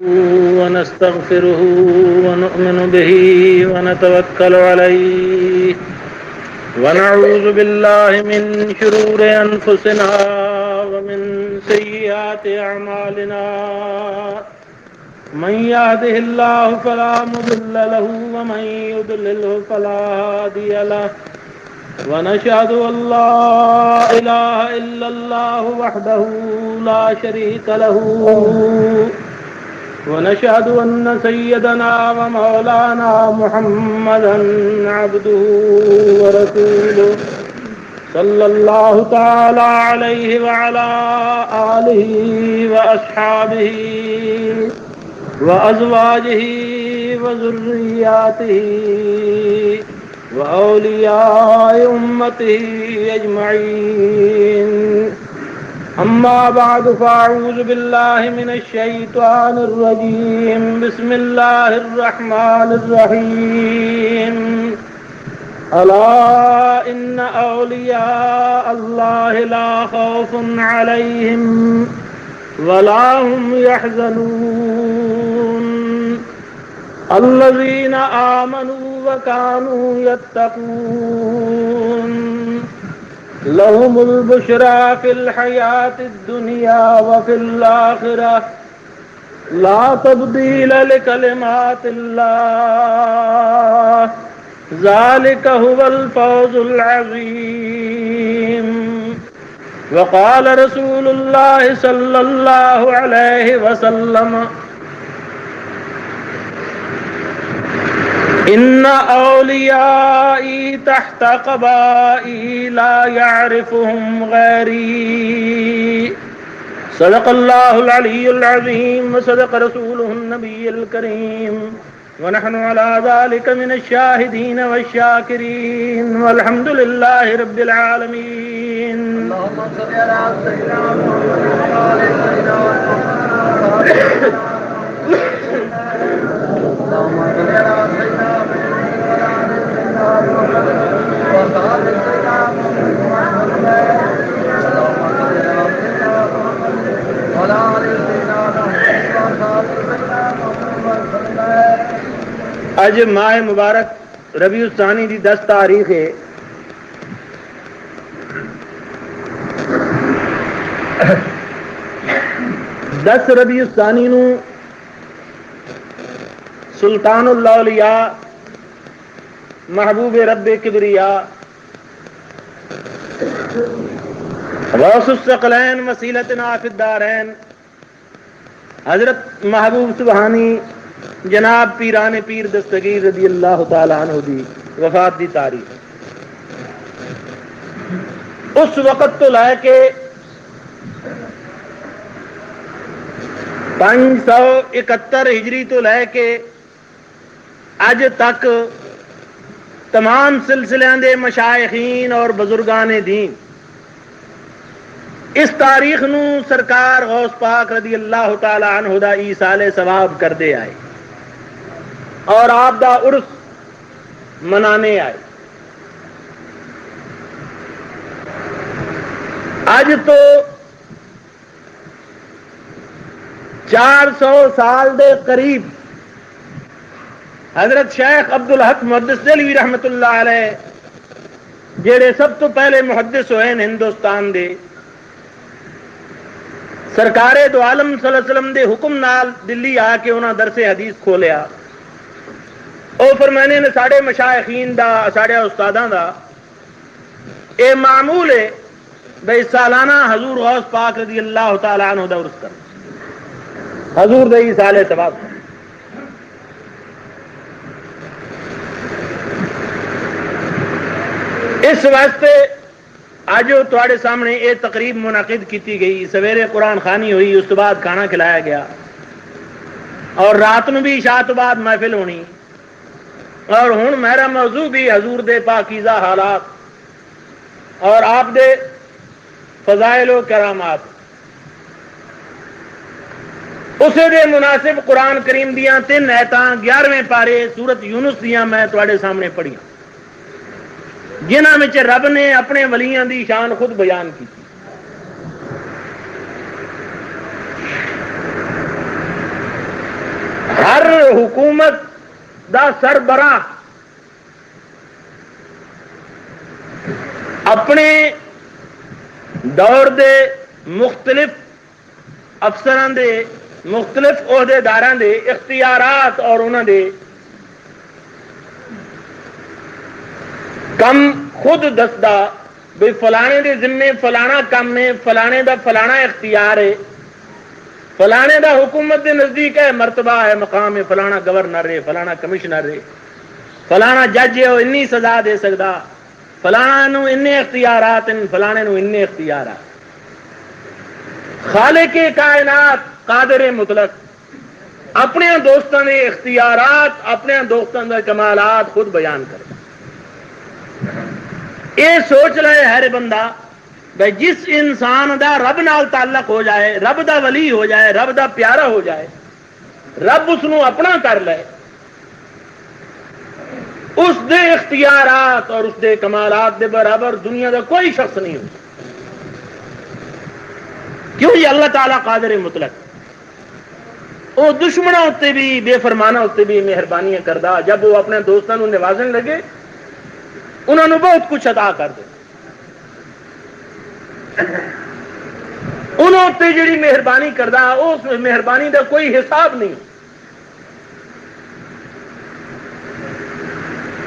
ونستغفره ونؤمن به ونتوكل عليه ونعوذ بالله من شرور أنفسنا ومن سيئات أعمالنا من يهده الله فلا مضل له ومن يضلله فلا هادي له ونشهد أن لا إله إلا الله وحده لا شريك له ونشهد أن سيدنا ومولانا محمدا عبده ورسوله صلى الله تعالى عليه وعلى آله وأصحابه وأزواجه وذرياته وأولياء أمته أجمعين أما بعد فأعوذ بالله من الشيطان الرجيم بسم الله الرحمن الرحيم ألا إن أولياء الله لا خوف عليهم ولا هم يحزنون الذين آمنوا وكانوا يتقون لهم البشرى في الحياة الدنيا وفي الآخرة لا تبديل لكلمات الله ذلك هو الفوز العظيم وقال رسول الله صلى الله عليه وسلم إن أوليائي تحت قبائي لا يعرفهم غيري صدق الله العلي العظيم وصدق رسوله النبي الكريم ونحن على ذلك من الشاهدين والشاكرين والحمد لله رب العالمين اللهم صل على سيدنا محمد وعلى آل سيدنا محمد اللهم صل على سيدنا اج ماہ مبارک ربیع الثانی دی 10 تاریخ ہے. دس ربیع الثانی نو سلطان الاولیاء محبوب رب کبریا غوث الثقلین وسیلتنا فی الدارین حضرت محبوب سبحانی جناب پیران پیر دستگیر رضی اللہ تعالی عنہ دی وفات دی تاریخ. اس وقت تو لے کے 571 ہجری تو لے کے اج تک تمام سلسلے دے مشائخین اور بزرگان دین اس تاریخ نو سرکار غوث پاک رضی اللہ تعالی عنہ دا ایصال ثواب کردے آئے اور آپ دا عرس منانے آئے. اج تو 400 سال دے قریب حضرت شیخ عبدالحق محدث دہلوی رحمت اللہ علیہ جڑے سب تو پہلے محدث ہوئے ہندوستان دے سرکار دو عالم صلی اللہ علیہ وسلم دے حکم نال دلی آ کے انہاں درس حدیث کھولیا. او فرمانے نے ساڑے مشائخین دا ساڑے استاداں دا اے معمول ہے بھئی سالانہ حضور غوث پاک رضی اللہ تعالی عنہ دا عرس کر حضور دے ایصال ثواب. اس واسطے آج تواڈے سامنے یہ تقریب منعقد کی گئی. سویرے قرآن خوانی ہوئی, اس تو بعد کھانا کھلایا گیا اور رات نو بھی عشاء تو بعد محفل ہونی. اور ہن میرا موضوع بھی حضور دے پاکیزہ حالات اور آپ دے فضائل و کرامات. اسے دے مناسب قرآن کریم دیاں 3 آیتاں 11ویں پارے سورت یونس دیاں میں تواڈے سامنے پڑھیاں جنہاں وچ رب نے اپنے ولیاں دی شان خود بیان کی. ہر حکومت دا سربراہ اپنے دور دے مختلف افسران دے مختلف عہدیداراں دے اختیارات اور انہاں دے کم خود دسدا بھئی فلانے دے ذمے فلانا کم ہے، فلانے دا فلانا اختیار ہے، فلانے دا حکومت دے نزدیک ہے مرتبہ ہے مقام ہے، فلانا گورنر ہے، فلانا کمشنر ہے، فلانا جج ہے وہ انی سزا دے سکدا، فلانا نو انی اختیارات ہیں، فلانے نو انی اختیارات۔ خالق کائنات قادر مطلق اپنے دوستوں دے اختیارات اپنے دوستوں دے کمالات خود بیان کرے۔ یہ سوچ لے ہر بندہ بھائی جس انسان دا رب نال تعلق ہو جائے، رب دا ولی ہو جائے، رب دا پیارا ہو جائے، رب اس نو اپنا کر لے، اس دے اختیارات اور اس دے کمالات دے برابر دنیا دا کوئی شخص نہیں ہو، کیوں یہ اللہ تعالیٰ قادر مطلق وہ دشمنوں اتنے بھی بے فرمانہ اتنے بھی مہربانیاں کردا، جب وہ اپنے دوستوں کو نوازن لگے انہوں نے بہت کچھ عطا کر دے، انہوں تے جڑی مہربانی کردا اس مہربانی دا کوئی حساب نہیں۔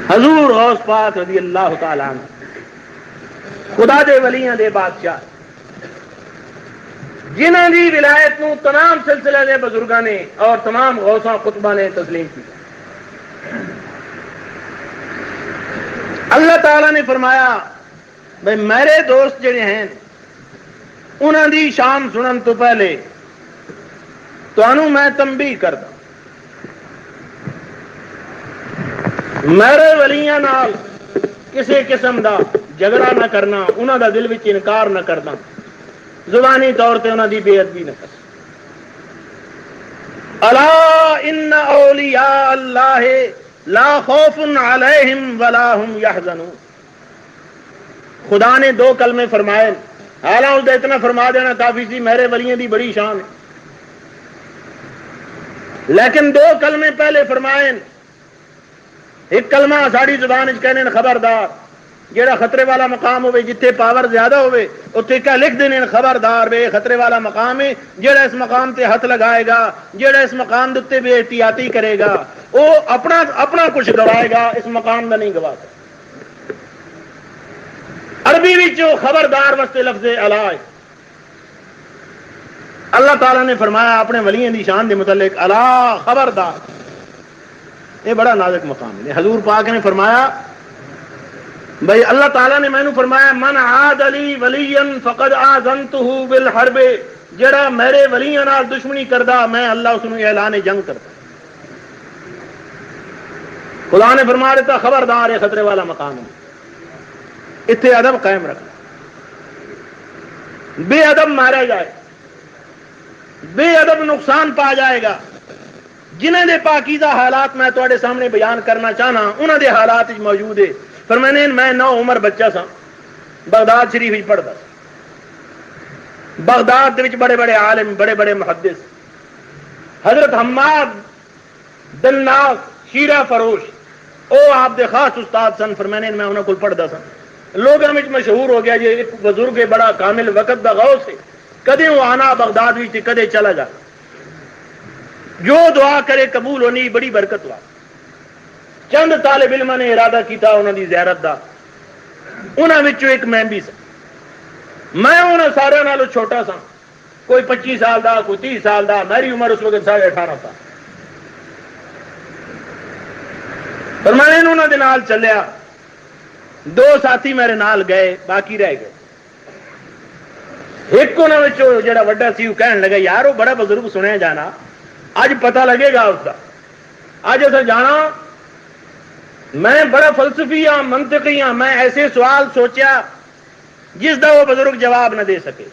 حضور غوث پاک رضی اللہ تعالیٰ عنہ خدا دے ولیاں دے بادشاہ جنہاں دی ولایت نو تمام سلسلے دے بزرگاں نے اور تمام غوثاں قطباں نے تسلیم کیا۔ اللہ تعالیٰ نے فرمایا بھائی میرے دوست جڑے ہیں انہاں دی شان سنن تو پہلے تانوں میں تنبیہ کردا، میرے ولیاں نال کسی قسم دا جھگڑا نہ کرنا، انہاں دا دل وچ انکار نہ کرنا، زبانی طور تے انہاں دی بے ادبی نہ کرنا۔ الا ان اولیاء اللہ لا خوف علیہم ولا هم یحزنون۔ خدا نے دو کلمے فرمائے، حالانکہ اتنا فرما دینا کافی سی، میرے ولیوں دی بڑی شان ہے، لیکن دو کلمے پہلے فرمائے۔ ایک کلمہ ساڑی زبان وچ کہنے خبردار، جیڑا خطرے والا مقام ہوئے جتھے پاور زیادہ ہوئے اتنے کیا لکھ دینے خبردار بے خطرے والا مقام ہے، جیڑا اس مقام تے ہاتھ لگائے گا، جیڑا اس مقام دے بے احتیاطی کرے گا وہ اپنا کچھ گوائے گا، اس مقام دا نہیں گوا سکتا۔ عربی وچ خبردار واسطے لفظ الا ہے۔ اللہ تعالیٰ نے فرمایا اپنے ولیوں دی شان دے متعلق الا خبردار، یہ بڑا نازک مقام ہے۔ حضور پاک نے فرمایا بھائی اللہ تعالیٰ نے میں نے فرمایا من عاد لی ولیا فقد آذنتہ بالحرب، جڑا میرے ولیاں نال دشمنی کردا میں اللہ اس نو اعلان جنگ کرتا۔ خدا نے فرما دیتا خبردار ہے خطرے والا مقام ہے، اتنے ادب قائم رکھنا، بے ادب مارا جائے، بے ادب نقصان پا جائے گا۔ جنہیں دے پاکیزہ حالات میں تواڈے سامنے بیان کرنا چاہنا انہاں دے حالات موجود ہے۔ فرمانے میں 9 عمر بچہ سا، بغداد شریف پڑھتا سا، بغداد وچ بڑے بڑے عالم، بڑے بڑے محدث، حضرت حماد دناس شیرہ فروش او آپ دے خاص استاد سن۔ فرمانے میں انہاں کول پڑھتا سا، لوگاں وچ مشہور ہو گیا یہ ایک بزرگ ہے بڑا کامل وقت دا غوث ہے، کدے وہ آنا بغداد وچ کدے چلا جا، جو دعا کرے قبول ہونی، بڑی برکت ہوا۔ چند طالب علم نے ارادہ کیتا انہوں دی زیارت دا، انہاں وچوں ایک میں بھی سا، میں انہاں سارے نالوں چھوٹا سا، کوئی 25 سال دا، کوئی 30 سال دا، میری عمر اس وقت 18.5 سال۔ فرمانے انہوں دے نال چلیا، 2 ساتھی میرے نال گئے، باقی رہ گئے۔ ایک انہوں وچوں جڑا وڈا سی وہ کہن لگا یار وہ بڑا بزرگ سنیا جانا، اج پتہ لگے گا اس کا، اج اسا جانا، میں بڑا فلسفی ہاں منطقی ہاں، میں ایسے سوال سوچیا جس دا وہ بزرگ جواب نہ دے سکے۔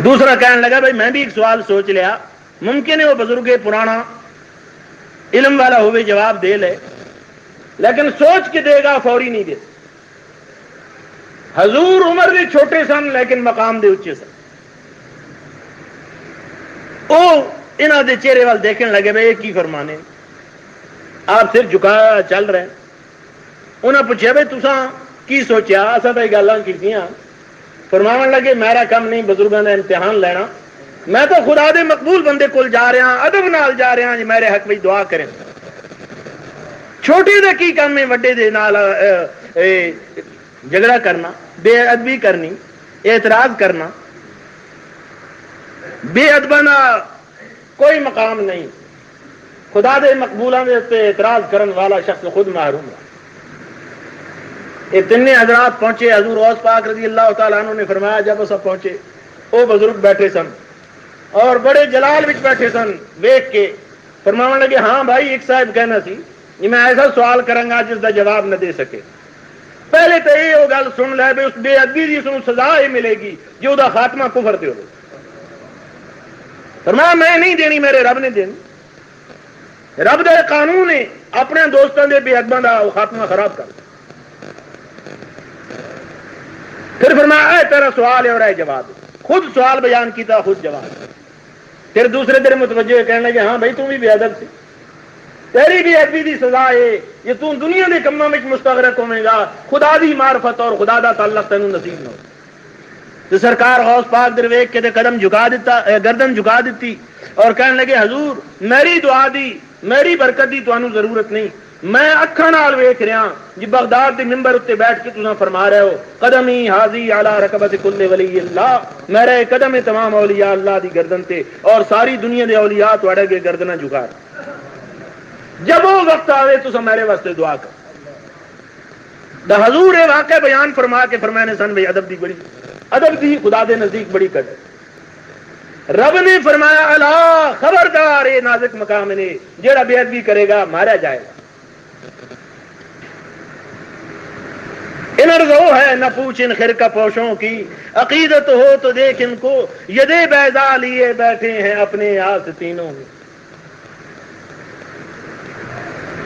دوسرا کہنے لگا بھائی میں بھی ایک سوال سوچ لیا، ممکن ہے وہ بزرگ پرانا علم والا ہوئے جواب دے لے، لیکن سوچ کے دے گا فوری نہیں دے۔ حضور عمر دے چھوٹے سن لیکن مقام دے اچے سن۔ وہ انہوں دے چہرے وال دیکھنے لگے بھائی یہ کی فرمانے. آپ سر جھکایا چل رہے ہیں. انہوں نے پوچھا بھائی تساں کی سوچیا؟ اصل تو یہ گلاں کیتیاں. فرماون لگے میرا کم نہیں بزرگوں کا امتحان لینا، میں تو خدا دے مقبول بندے کول جا رہا، ادب نال جا رہا جی میرے حق میں دعا کریں. چھوٹے دا کی کام ہے وڈے دے نال جھگڑا کرنا، بے ادبی کرنی، اعتراض کرنا. بے ادبانہ کوئی مقام نہیں. خدا دے مقبولاں دے تے اعتراض کرن والا شخص خود محروم ہے. یہ تین حضرات پہنچے. حضور غوث پاک رضی اللہ تعالیٰ عنہ نے فرمایا جب سب پہنچے وہ بزرگ بیٹھے سن اور بڑے جلال وچ بیٹھے سن. ویکھ کے فرماون لگے ہاں بھائی ایک صاحب کہنا سی یہ میں ایسا سوال کروں گا جس کا جواب نہ دے سکے. پہلے تو یہ وہ گل سن لے بھی اس بے ادبی کی اس کو سزا یہ ملے گی جو دا خاتمہ کفر تے ہوے. فرمایا میں نہیں دینی، میرے رب نے دینی. رب دے قانون نے اپنے دوستوں دے بے ادباں دا خاتمہ خراب کر. پھر فرمایا اے تیرا سوال ہے اور اے جواب. خود سوال بیان کیتا خود جواب. پھر دوسرے دن متوجہ کہنے لگے ہاں بھائی تم بھی بے ادب سی، تیری بھی ادبی دی سزا ہے یہ تو دنیا دے کماں وچ مستغرق ہوے گا، خدا دی معرفت اور خدا دا تعلق تینوں نصیب نہ ہو. تو سرکار غوث پاک در ویکھ کے تے قدم جھکا دیتا، گردن جھکا دیتی اور کہنے لگے حضور میری دعا دی میری برکت دی تانوں ضرورت نہیں. میں اکھاں نال ویکھ رہا جی بغداد دے منبر اتنے بیٹھ کے تساں فرما رہے ہو قدمی حاضی علی رکبت کل ولی اللہ، میرے قدم ہے تمام اولیاء اللہ دی گردن تے اور ساری دنیا دے اولیاء تواڈے اگے گردناں جھکا. جب وہ وقت آئے تو میرے واسطے دعا کر. دا حضور یہ واقعہ بیان فرما کے فرمانے سن بھائی ادب دی بڑی ادب دی خدا دے نزدیک بڑی قدر. رب نے فرمایا اللہ خبردار یہ نازک مقام نے جیڑا بے ادبی کرے گا مارا جائے گا. ان ارزو ہے نہ پوچھ ان خرقہ پوشوں کی، عقیدت ہو تو دیکھ ان کو یدے بیضا لیے بیٹھے ہیں اپنے آستینوں میں.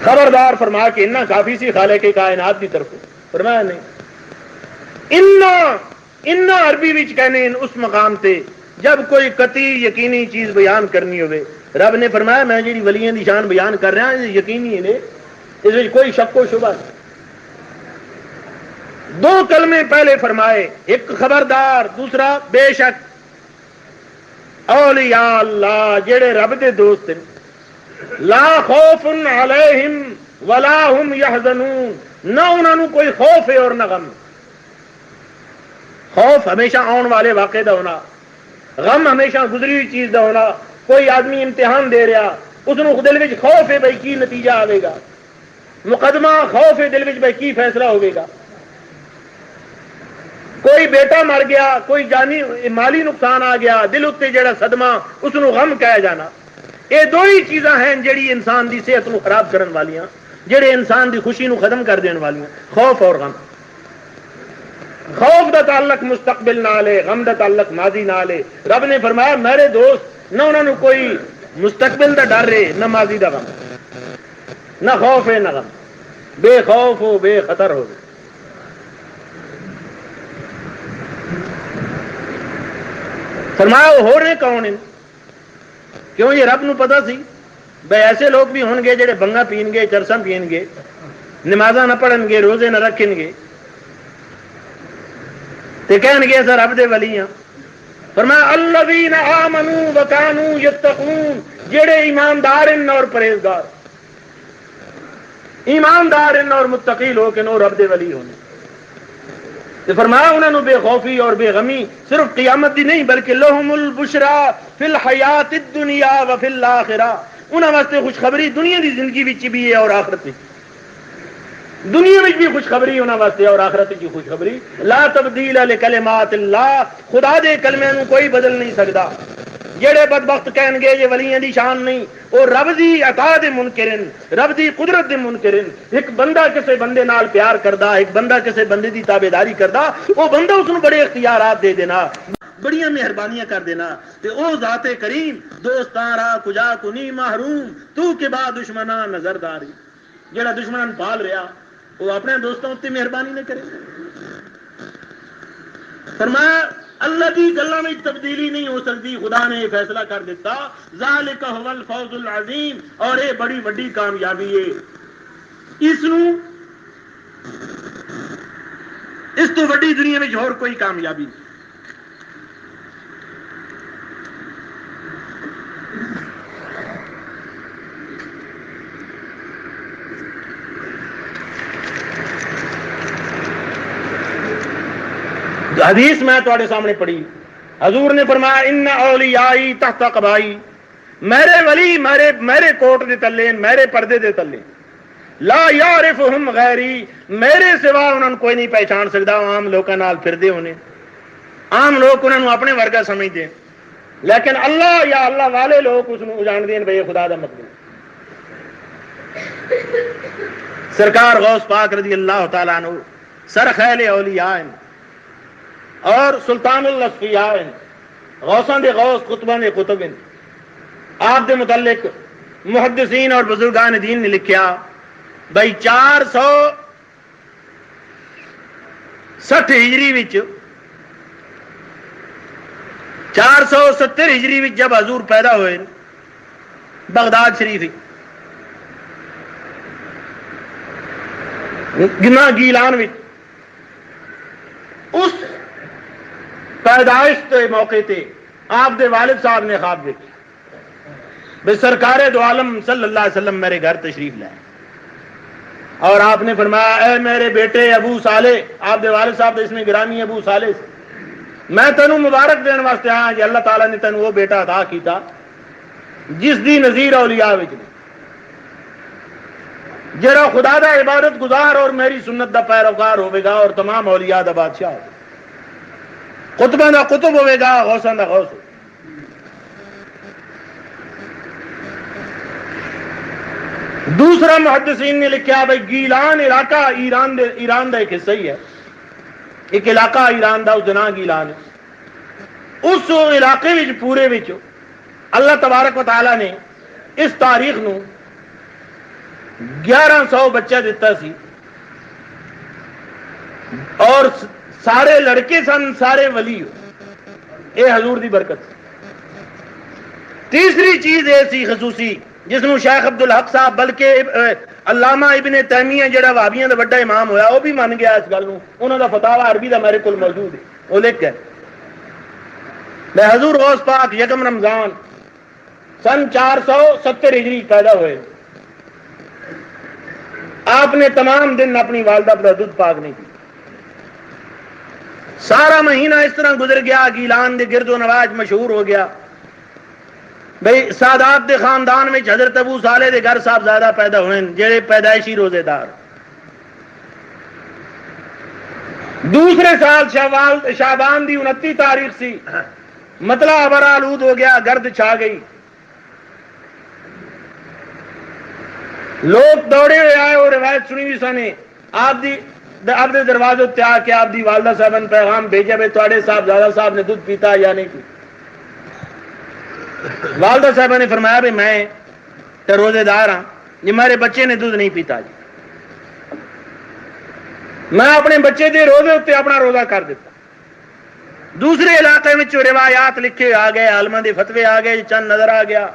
خبردار فرما کے اتنا کافی سی خالق کائنات کی طرف. فرمایا نہیں انا عربی وچ کہنے اس مقام تے جب کوئی قطعی یقینی چیز بیان کرنی ہوئے. رب نے فرمایا میں جی ولیاں دی شان بیان کر رہا ہوں یقینی ہے اس میں کوئی شک و شبہ نہیں. دو کلمے پہلے فرمائے، ایک خبردار دوسرا بے شک. اولیاء اللہ جڑے رب دے دوست ہیں لا خوف علیہم ولا هم یحزنون، نہ انہوں نے کوئی خوف ہے اور نہ غم. خوف ہمیشہ آن والے واقعے دا ہونا، غم ہمیشہ گزری ہوئی چیز دا ہونا. کوئی آدمی امتحان دے رہا اس نے دل وچ خوف ہے بھائی کی نتیجہ آئے گا، مقدمہ خوف ہے دل وچ بھائی کی فیصلہ ہوئے گا. کوئی بیٹا مر گیا، کوئی جانی مالی نقصان آ گیا، دل اتنے جڑا صدمہ اس نو غم کہا جانا. یہ دو ہی چیزاں ہیں جڑی انسان دی صحت نو خراب کرن والیاں، جڑے انسان دی خوشی نو ختم کر دین والیاں، خوف اور غم. خوف دا تعلق مستقبل نال ہے، غم دا تعلق ماضی نال ہے. رب نے فرمایا میرے دوست نہ انہوں نے کوئی مستقبل دا ڈر ہے نہ ماضی دا غم، نہ خوف ہے نہ غم. بے خوف ہو بے خطر ہو. فرمایا وہ ہو رہے کون ہیں؟ کیوں یہ رب نو پتا سی بھائی ایسے لوگ بھی ہون گے جڑے بنگا پین گے، چرساں پین گے، نمازاں نہ پڑھن گے، روزے نہ رکھن گے تے کہن گے اساں رب دے ولی ہاں. فرمایا الذین آمنوا وکانوا یتقون، جڑے ایماندار ہیں اور پرہیزگار، ایماندار ہیں اور متقی لوگ ہیں اور رب دے ولی ہونے. تو فرمایا انہوں نے بے خوفی اور بے غمی صرف قیامت دی نہیں بلکہ لہم البشرا فی الحیات الدنیا وفی الاخرہ، انہوں واسطے خوشخبری دنیا دی زندگی وچ بھی ہے اور آخرت وچ. دنیا میں بھی خوشخبری انہوں واسطے اور آخرت کی خوشخبری. لا تبدیل لکلمات اللہ، خدا دے کلمے نو کوئی بدل نہیں سکتا. جڑے بدبخت کہن گے یہ ولیاں دی شان نہیں، وہ رب دی عطا دے منکرن، رب دی قدرت دے منکرن. ایک بندہ کسے بندے نال پیار کردا، ایک بندہ کسے بندے دی تابعداری کردا، وہ بندہ اس نو بڑے اختیارات دے دینا، بڑیاں مہربانیاں کر دینا. تے او ذات کریم دوستاں را کجا کنی محروم تو کے بعد دشمناں نظرداری. جڑا دشمنان پال رہا وہ اپنے دوستوں تے مہربانی نہ کرے. فرمایا اللہ کی گلاں میں تبدیلی نہیں ہو سکتی، خدا نے یہ فیصلہ کر دیتا، ذالک هو الفوز العظیم، اور یہ بڑی وڈی کامیابی ہے۔ اس تو وڈی دنیا میں اور کوئی کامیابی نہیں۔ حدیث میں تھوڑے سامنے پڑھی، حضور نے فرمایا ان اولیائی تحت قبائی، میرے ولی میرے کوٹ دے تلے، میرے پردے دے تلے، لا یعرفہم غیری، میرے سوا انہوں کوئی نہیں پہچان سکتا۔ عام لوگوں نال پھردے ہونے، عام لوگ انہوں اپنے ورگا سمجھتے ہیں، لیکن اللہ یا اللہ والے لوگ اس کو جانتے ہیں بھئی خدا دا مطلب۔ سرکار غوث پاک رضی اللہ تعالیٰ عنہ سرخیل اولیاء ہیں اور سلطان الاصفیاء ہیں، غوثاں دے غوث، قطباں دے قطب ہیں۔ آپ دے متعلق محدثین اور بزرگان دین نے لکھیا بھائی 460 ہجری وچ 470 ہجری وچ جب حضور پیدا ہوئے بغداد شریف گنا گیلان وچ، اس پیدائش کے موقع تے آپ دے والد صاحب نے خواب دیکھا بھئی سرکار دو عالم صلی اللہ علیہ وسلم میرے گھر تشریف لائے، اور آپ نے فرمایا اے میرے بیٹے ابو صالح، آپ دے والد صاحب اس میں گرامی ابو صالح، میں تینوں مبارک دین واسطے آیا کہ اللہ تعالیٰ نے تینوں وہ بیٹا عطا کیتا جس دی نظیر اولیاء وچ نہیں، جڑا خدا دا عبادت گزار اور میری سنت دا پیروکار ہوے گا، اور تمام اولیاء دا بادشاہ ہوگا، قطباں دا قطب ہوے گا، غوثاں دا غوث ہوگا۔ دوسرا محدثین نے لکھا بھائی گیلان علاقہ ایران دا ایک حصہ ہی ہے، ایک علاقہ ایران دا، اس دا نام گیلان ہے۔ اس علاقے وچ پورے وچ اللہ تبارک و تعالی نے اس تاریخ نو 1100 بچہ دیتا سی، اور سارے لڑکے سن، سارے ولی ہو، اے حضور دی برکت۔ تیسری چیز ایسی خصوصی جس نو شیخ عبدالحق صاحب بلکہ علامہ ابن تیمیہ جڑا وہابیاں دا بڑا امام ہویا وہ بھی مان گیا اس گل نو، انہاں دا فتاوی عربی دا میرے کول موجود ہے، وہ لکھ گئے میں حضور غوث پاک یکم رمضان سن 470 ہجری پیدا ہوئے، آپ نے تمام دن اپنی والدہ پر دودھ پاک نہیں کی، سارا مہینہ اس طرح گزر گیا، گیلان دے گرد و نواج مشہور ہو گیا بھئی سادات دے خاندان میں حضرت ابو صالح دے گھر صاحب زیادہ پیدا ہوئے جڑے پیدائشی روزے دار۔ دوسرے سال شعبان دی 29 تاریخ سی، مطلع ابر آلود ہو گیا، گرد چھا گئی، لوگ دوڑے ہوئے آئے اور روایت سنی بھی سنے، آپ دے دروازے تے آ کے آپ دی والدہ صاحب نے پیغام بھیجا بھائی تھوڑے صاحب زیادہ صاحب نے دودھ پیتا یا نہیں پیتا۔ والدہ صاحبہ نے فرمایا بھی میں تو روزے دار ہاں جی، میرے بچے نے دودھ نہیں پیتا جی، میں اپنے بچے دے روزے اتنے اپنا روزہ کر دیتا۔ دوسرے علاقے میں روایات لکھے آ گئے، عالماں دے فتوے آ گئے، چند نظر آ گیا،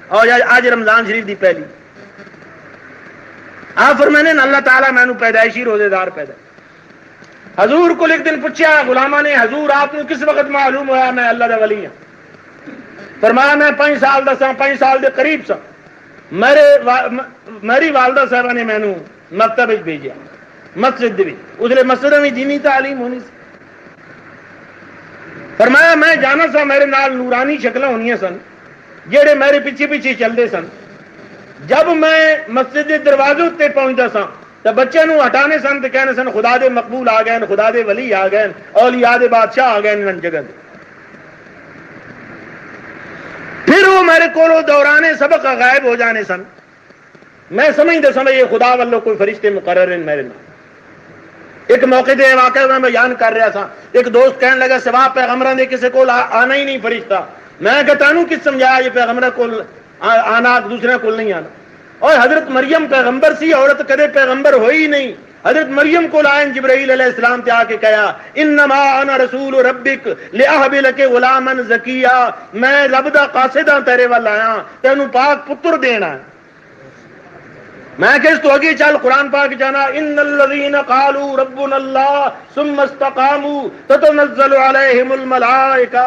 اور آج رمضان شریف دی پہلی آپ فرمانے اللہ تعالیٰ میں پیدائشی روزے دار پیدا۔ حضور کو ایک دن پوچھا غلامہ نے، حضور آپ کو کس وقت معلوم ہوا میں اللہ دا ولی ہوں؟ فرمایا میں 5 سال دا سا، 5 سال دے قریب سا، میری والدہ صاحبہ نے مینوں مکتب بھیجا، مسجد دے اس لیے مسجد میں دینی تعلیم ہونی سی۔ فرمایا میں جانا سا میرے نال نورانی شکل ہونی سن جہے میرے پیچھے پیچھے چلتے سن، جب میں مسجد کے دروازے اتنے پہنچتا سا تو بچے نو ہٹانے سن تو کہنے سن خدا دے مقبول آ گئے، خدا دے ولی آ گئے، اولیاء دے بادشاہ آ گئے ان جگہ دے۔ پھر وہ میرے کو دوران سبق غائب ہو جانے سن، میں سمجھتے سمجھ یہ خدا والوں کوئی فرشتے مقرر ہیں میرے نام۔ ایک موقع دے واقعہ میں بیان کر رہا تھا، ایک دوست کہنے لگا سوا پیغمبراں دے کسے کو آنا ہی نہیں فرشتہ، میں کہتا ہوں کس سمجھایا یہ پیغمبر کو آنا دوسرے کو نہیں آنا، اور حضرت مریم پیغمبر سی، عورت کدے پیغمبر ہوئی نہیں، حضرت مریم کو لائن جبرائیل علیہ السلام تے آ کے کہا انما انا رسول ربک لاہب لک غلاما زکیا، میں رب دا قاصد ہاں تیرے ول آیا تینوں پاک پتر دینا ہے۔ میں کہ اس تو آگے چل قرآن پاک جانا ان الذین قالوا ربنا اللہ ثم استقاموا تتنزل علیہم الملائکہ،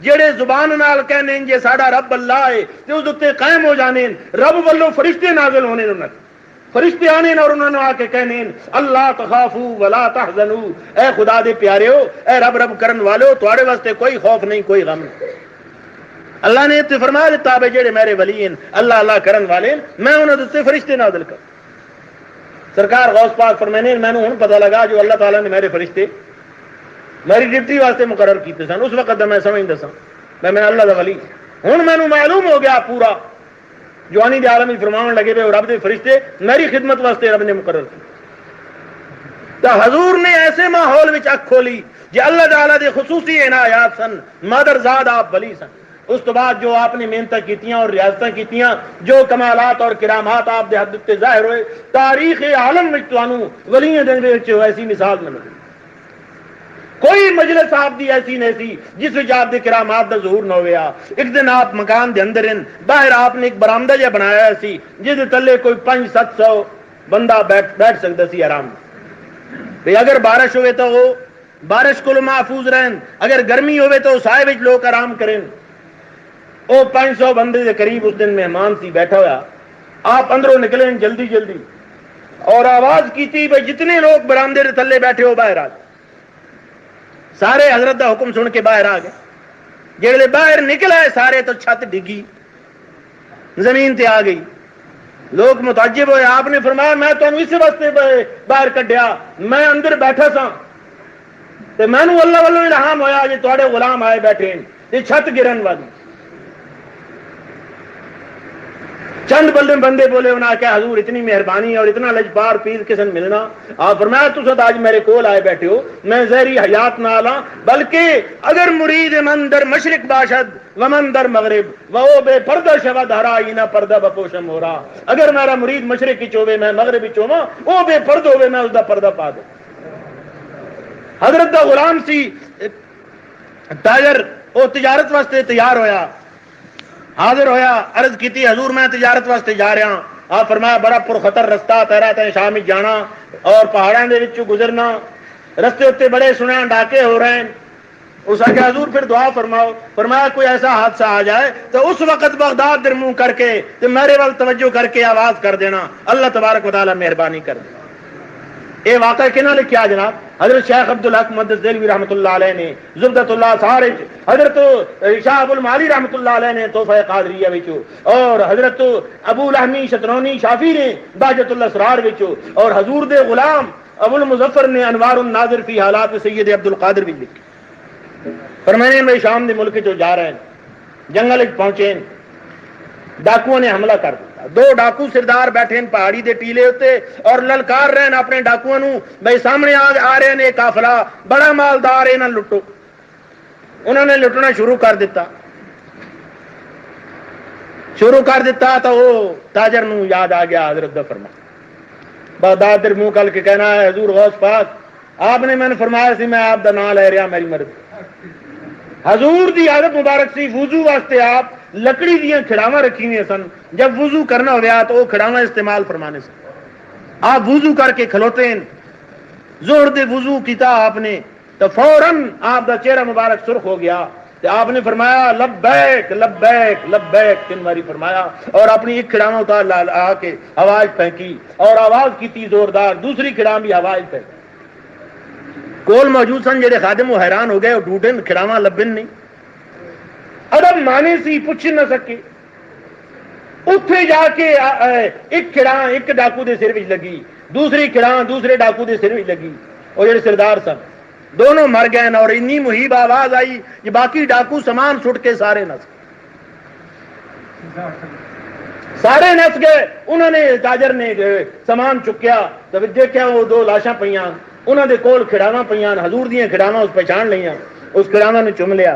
جڑے زبان نال کہنے جے ساڈا رب اللہ ہے تے اس تے قائم ہو جانے رب والوں فرشتے نازل ہونے انہاں، فرشتے آنے اور انہوں نے آ کے کہنے اللہ تخافوا ولا تحزنوا، اے خدا دے پیارے ہو، اے رب رب کرن والے ہو، تواڈے واسطے کوئی خوف نہیں کوئی غم نہیں۔ اللہ نے تے فرما دیتا بے جڑے میرے ولی ہیں اللہ اللہ کرن والے ہیں میں انہاں دے فرشتے نازل کر۔ سرکار غوث پاک فرمانے میں نے ہن پتہ لگا جو اللہ تعالیٰ نے میرے فرشتے میری ڈیوٹی واسطے مقرر کیتے سن، اس وقت میں سمجھدا سا میں اللہ دا ولی ہن مینوں معلوم ہو گیا پورا جوانی دے عالم فرماون لگے پے رب دے فرشتے میری خدمت واسطے رب نے مقرر کی۔ تو حضور نے ایسے ماحول وچ اکھ کھولی جے اللہ تعالیٰ دے خصوصی عنایات سن، مادرزاد آپ ولی سن۔ اس تو بعد جو آپ نے محنتیں کیتیاں اور ریاستیں کیتیاں، جو کمالات اور کرامات آپ دے حد تے ظاہر ہوئے، تاریخ عالم وچ تانوں ولیاں دے وچ ایسی مثال نہ ملی۔ کوئی مجلس آپ دی ایسی نہیں سی جس وچ آپ دے کرامات دا ظہور نہ ہویا۔ ایک دن آپ مکان دے اندر ہیں، باہر آپ نے ایک برآمدہ جہا بنایا سی جس دے تلے کوئی 500-700 بندہ بیٹھ سکتا سی آرام سے۔ اگر بارش ہوئے تو وہ بارش کو محفوظ رہن، اگر گرمی ہوئے تو سائے وچ لوگ آرام کریں۔ وہ 500 بندے دے قریب اس دن مہمان سی بیٹھا ہوا، آپ اندروں نکلے جلدی جلدی اور آواز کی تھی بھائی جتنے لوگ برآمدے دے تلے بیٹھے ہو باہر آ جائے۔ سارے حضرت دا حکم سن کے باہر آ گئے، جڑے باہر نکلا ہے سارے تو چھت ڈگی زمین تے آ گئی، لوگ متعجب ہوئے۔ آپ نے فرمایا میں تمہیں اس واسطے باہر کڈیا، میں اندر بیٹھا سا تے مینوں اللہ والوں الہام ہویا جے تواڈے غلام آئے بیٹھے ہیں تے چھت گرن والی۔ چند بندے بولے انہاں کہ حضور اتنی مہربانی اور اتنا لجبار پیر کسن ملنا۔ آپ فرمایا تساں آج میرے کول آئے بیٹھے ہو، میں زہری حیات نہ آلا، بلکہ اگر مرید من در مشرق باشد ومن در مغرب وہ بے پردہ شود ہرائی نہ پردہ بپوشم ہو رہا، اگر میرا مرید مشرق کی چوبے میں مغرب کی چوما وہ بے پرد ہوئے میں اس دا پردہ پا دوں۔ حضرت دا غلام سی تاجر وہ تجارت واسطے تیار ہویا، حاضر ہویا، عرض کیتی حضور میں تجارت واسطے جا رہا ہوں۔ آپ فرمایا بڑا پرخطر رستہ تیرا تے شام جانا اور پہاڑاں دے وچوں گزرنا، رستے اتنے بڑے سنے ڈاکے ہو رہے ہیں۔ اس آگے حضور پھر دعا فرماؤ۔ فرمایا کوئی ایسا حادثہ آ جائے تو اس وقت بغداد در منہ کر کے تو میرے وال توجہ کر کے آواز کر دینا، اللہ تبارک و تعالیٰ مہربانی کر دے۔ یہ واقعہ کہنا لکھا جناب حضرت شیخ عبدالحق محدث دہلوی رحمۃ اللہ علیہ نے زبدۃ اللہ سارج، حضرت شاہ ابو المعالی رحمۃ اللہ علیہ نے تحفہ قادریہ وچوں، اور حضرت ابو لہمی شترونی شافی نے بہجت الاسرار وچوں، اور حضور دے غلام ابو المظفر نے انوار الناظر فی حالات سید عبد القادر وچ لکھی۔ فرمانے میں شام دے ملک جو جا رہے ہیں، جنگل وچ پہنچے، ڈاکوؤں نے حملہ کر دیا۔ دو ڈاکو سردار بیٹھے ہیں پہاڑی دے ٹیلے ہوتے اور للکار رہے ہیں اپنے ڈاکوؤں نو بھائی سامنے آ رہے ہیں قافلہ بڑا مالدار ہے، نہ لٹو۔ انہوں نے لٹنا شروع کر دیتا تو وہ تاجر نو یاد آ گیا حضرت دا فرمان، بغداد در منہ کل کے کہنا ہے حضور غوث پاک آپ نے میں نے فرمایا سی میں آپ دا نام لے رہا میری مرضی۔ حضور دی عادت مبارک سی وضو واسطے آپ لکڑی دیاں کھڑاواں رکھی ہوئی سن، جب وضو کرنا ہوا تو وہ کھڑاواں استعمال فرمانے سے آپ وضو کر کے کھلوتے ہیں۔ زہر دے وضو کیتا آپ نے تو فوراً آپ دا چہرہ مبارک سرخ ہو گیا، تو آپ نے فرمایا لبیک لبیک لبیک تین باری فرمایا، اور اپنی ایک کھڑاواں اتار آ کے آواز پھینکی اور آواز کی تھی زوردار، دوسری کھڑاواں بھی آواز پھینکی۔ کول موجود سن جڑے خادم وہ حیران ہو گئے، وہ ڈوڈن کھڑاواں لبن نہیں، ادب مانے سی پوچھ نہ سکے۔ اتھے جا کے ایک کھڑاں ایک ڈاکو دے سر وچ لگی، دوسری کھڑاں دوسرے ڈاکو دے سر وچ لگی، اور جڑے سردار سن دونوں مر گئے، اور اتنی مہیب آواز آئی کہ باقی ڈاکو سامان سٹ کے سارے نس گئے۔ انہوں نے تاجر نے سامان چکیا تو دیکھا وہ دو لاشاں پیاں، انہوں دے کول کھڑاواں پیاں، حضور دیاں کھڑاواں اس پہچان لیاں، اس کھڑاواں نے چم لیا،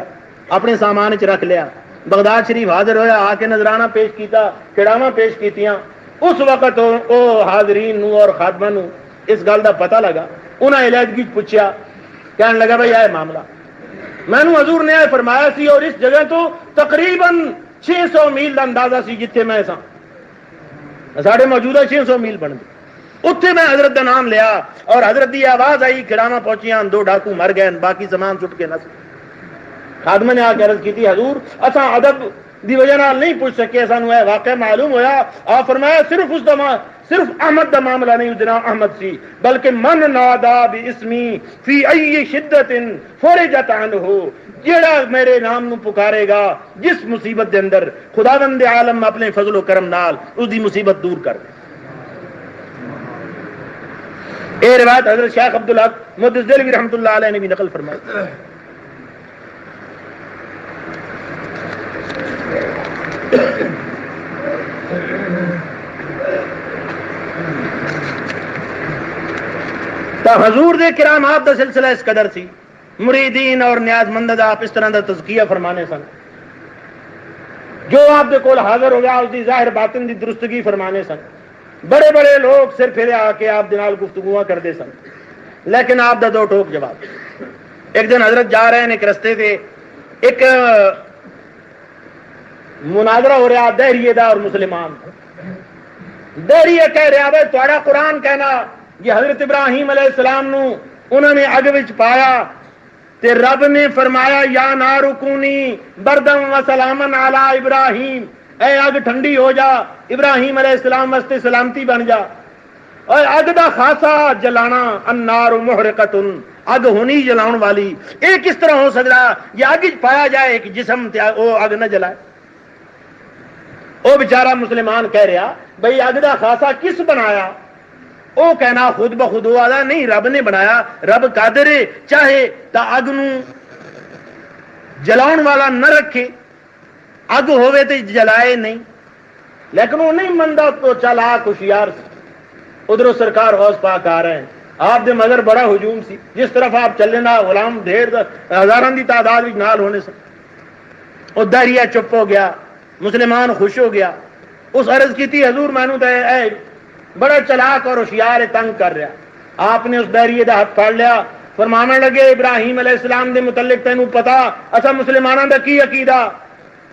اپنے سامان چ رکھ لیا۔ بغداد شریف حاضر ہویا، آ کے نذرانہ پیش کیتا، کھڑاواں پیش کیتیاں۔ اس وقت او حاضرین نو اور خادماں نو اس گل کا پتہ لگا، انہیں علیحدگی پوچھا، کہنے لگا بھائی یہ معاملہ میں نے حضور نے فرمایا سی، اور اس جگہ تو تقریباً 600 میل کا اندازہ سی جتنے میں سا، ساڑھے موجودہ 600 میل بن گئے، اتنے میں حضرت کا نام لیا اور حضرت کی آواز آئی، کھڑاواں پہنچیاں، 2 ڈاکو مر گئے، باقی سامان سٹ کے نس۔ خادم نے آ کے عرض کی تھی حضور اساں ادب دی وجہ نال نہیں پوچھ سکے، سانو یہ واقعہ معلوم ہویا، آپ فرمایا صرف احمد دا معاملہ نہیں، اس نام احمد سی، بلکہ من نادا باسمی فی ای شدت فرجت عنہ، جیڑا میرے نام نو پکارے گا جس مصیبت دے اندر، خداوند عالم اپنے فضل و کرم نال اس دی مصیبت دور کر دے۔ اے روایت حضرت شیخ عبدالحق محدث دہلوی رحمۃ اللہ علیہ نے بھی نقل فرمائی۔ تو حضور دے کرام آپ دا سلسلہ اس قدر سی، مریدین اور نیاز مند دا آپ اس طرح دا تزکیہ فرمانے سن، جو آپ دے کول حاضر ہو گیا اس دی ظاہر باطن دی درستگی فرمانے سن، بڑے بڑے لوگ سر پھیرے آ کے آپ دے نال گفتگوਆਂ کرتے سن، لیکن آپ دا 2 ٹوک جواب۔ ایک دن حضرت جا رہے ہیں ایک رستے سے، ایک مناظرہ ہو رہا دہریے دا اور مسلمان، دہریے کہہ رہا بھائی تھوڑا قرآن کہنا یہ حضرت ابراہیم علیہ السلام نو انہوں نے اگ وچ پایا تے رب نے فرمایا یا نار کونی بردم و سلامن علی ابراہیم، اے اگ ٹھنڈی ہو جا ابراہیم علیہ السلام واسطے سلامتی بن جا، اور اگ دا خاصا جلانا، النار محرقۃ، اگ ہونی جلاؤن والی، یہ کس طرح ہو سکتا یہ اگ پایا جائے ایک جسم تے وہ اگ نہ جلائے؟ وہ بیچارہ مسلمان کہہ رہا بھئی اگ دا خاصا کس بنایا؟ وہ کہنا خود بخود ہوا نہیں، رب نے بنایا، رب قادر ہے چاہے تا اگ نو جلاؤن والا نہ رکھے، اگ ہوئے تو جلائے نہیں، لیکن وہ نہیں مندا تو چالاک ہوشیار سی۔ ادھر سرکار غوث پاک آ رہے ہیں، آپ دے مگر بڑا ہجوم سی، جس طرف آپ چلے نا غلام ڈھیر ہزاراں دی تعداد وچ نال ہونے سے، وہ دہریہ چپ ہو گیا، مسلمان خوش ہو گیا، اس عرض کی تھی حضور مینو تے اے بڑا چلاک اور ہوشیار تنگ کر رہا۔ آپ نے اس دہریے دا ہاتھ پھڑ لیا، فرمانے لگے ابراہیم علیہ السلام دے متعلق تینوں پتا اچھا مسلمانوں دا کی عقیدہ؟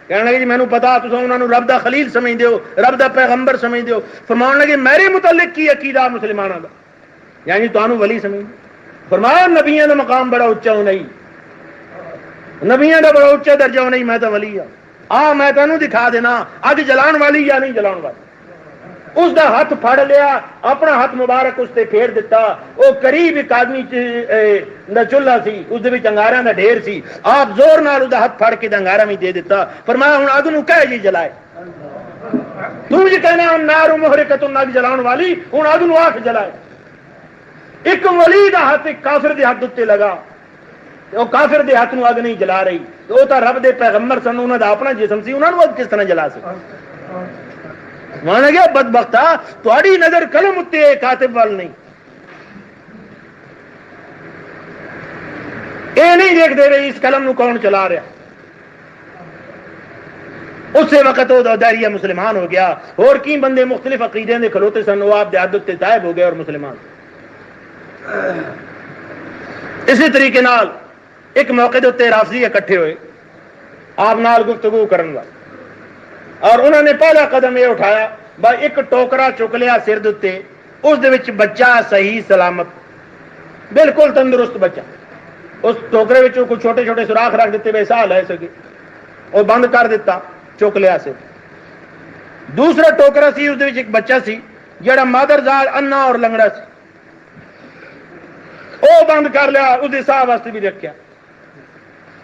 کہنے لگے جی مینوں پتا، تساں انہاں نوں رب دا خلیل سمجھ دیو، رب دا پیغمبر سمجھ دیو۔ فرمان لگے میرے متعلق کی عقیدہ مسلمانوں دا؟ یعنی تانوں ولی سمجھ۔ فرمایا نبیوں دا مقام بڑا اونچا نہیں، نبیوں دا بڑا اونچا درجہ نہیں، میں تو ولی ہاں، میں تینوں دکھا دینا اگ جلان والی یا نہیں جلان والی۔ اس دا ہاتھ پھڑ لیا، اپنا ہاتھ مبارک اس تے پھیر دیتا، وہ قریب ایک آدمی دا چولہا سی، اس دے وچ انگاراں دا ڈھیر سی، آپ زور نال اس دا ہاتھ پھڑ کے انگاراں وچ دے دیتا، فرمایا ہن اگ نوں کہہ جی جلائے، تو جی کہنا النار محرقۃ، اگ جلاؤن والی، ہن اگ نوں آکھ جلائے۔ ایک ولی دا ہاتھ ایک کافر دے ہاتھ تے لگا، وہ کافر دے ہاتھ نوں اگ نہیں جلا رہی، وہ تو رب دے پیغمبر سن، انہاں دا اپنا جسم سی، انہاں نوں اگ کس طرح جلا سکے؟ مانا گیا بدبختہ تہاڈی نظر قلم اتے کاتب وال نہیں، اے نہیں دیکھ دے رہے اس قلم نو کون چلا رہا۔ اسی وقت وہ دہریہ مسلمان ہو گیا، اور کی بندے مختلف عقیدے دے کھلوتے سن، وہ آپ دے عادت تے تائب ہو گئے اور مسلمان۔ اسی طریقے نال ایک موقع دے اتنے رافضی اکٹھے ہوئے، آپ نال گفتگو کرن والے، اور انہوں نے پہلا قدم یہ اٹھایا بھائی ایک ٹوکرا چک لیا سر دے، اس دے وچ بچہ صحیح سلامت بالکل تندرست بچہ، اس ٹوکرے وچ کوئی چھوٹے چھوٹے سوراخ رکھ دیتے بے سا لے سکے، اور بند کر دیتا، چک لیا سر۔ دوسرا ٹوکرا سی، اس دے وچ ایک بچہ سی جڑا مادرزاد انا اور لنگڑا سی، وہ بند کر لیا، اس دے ساہ واسطے بھی رکھیا،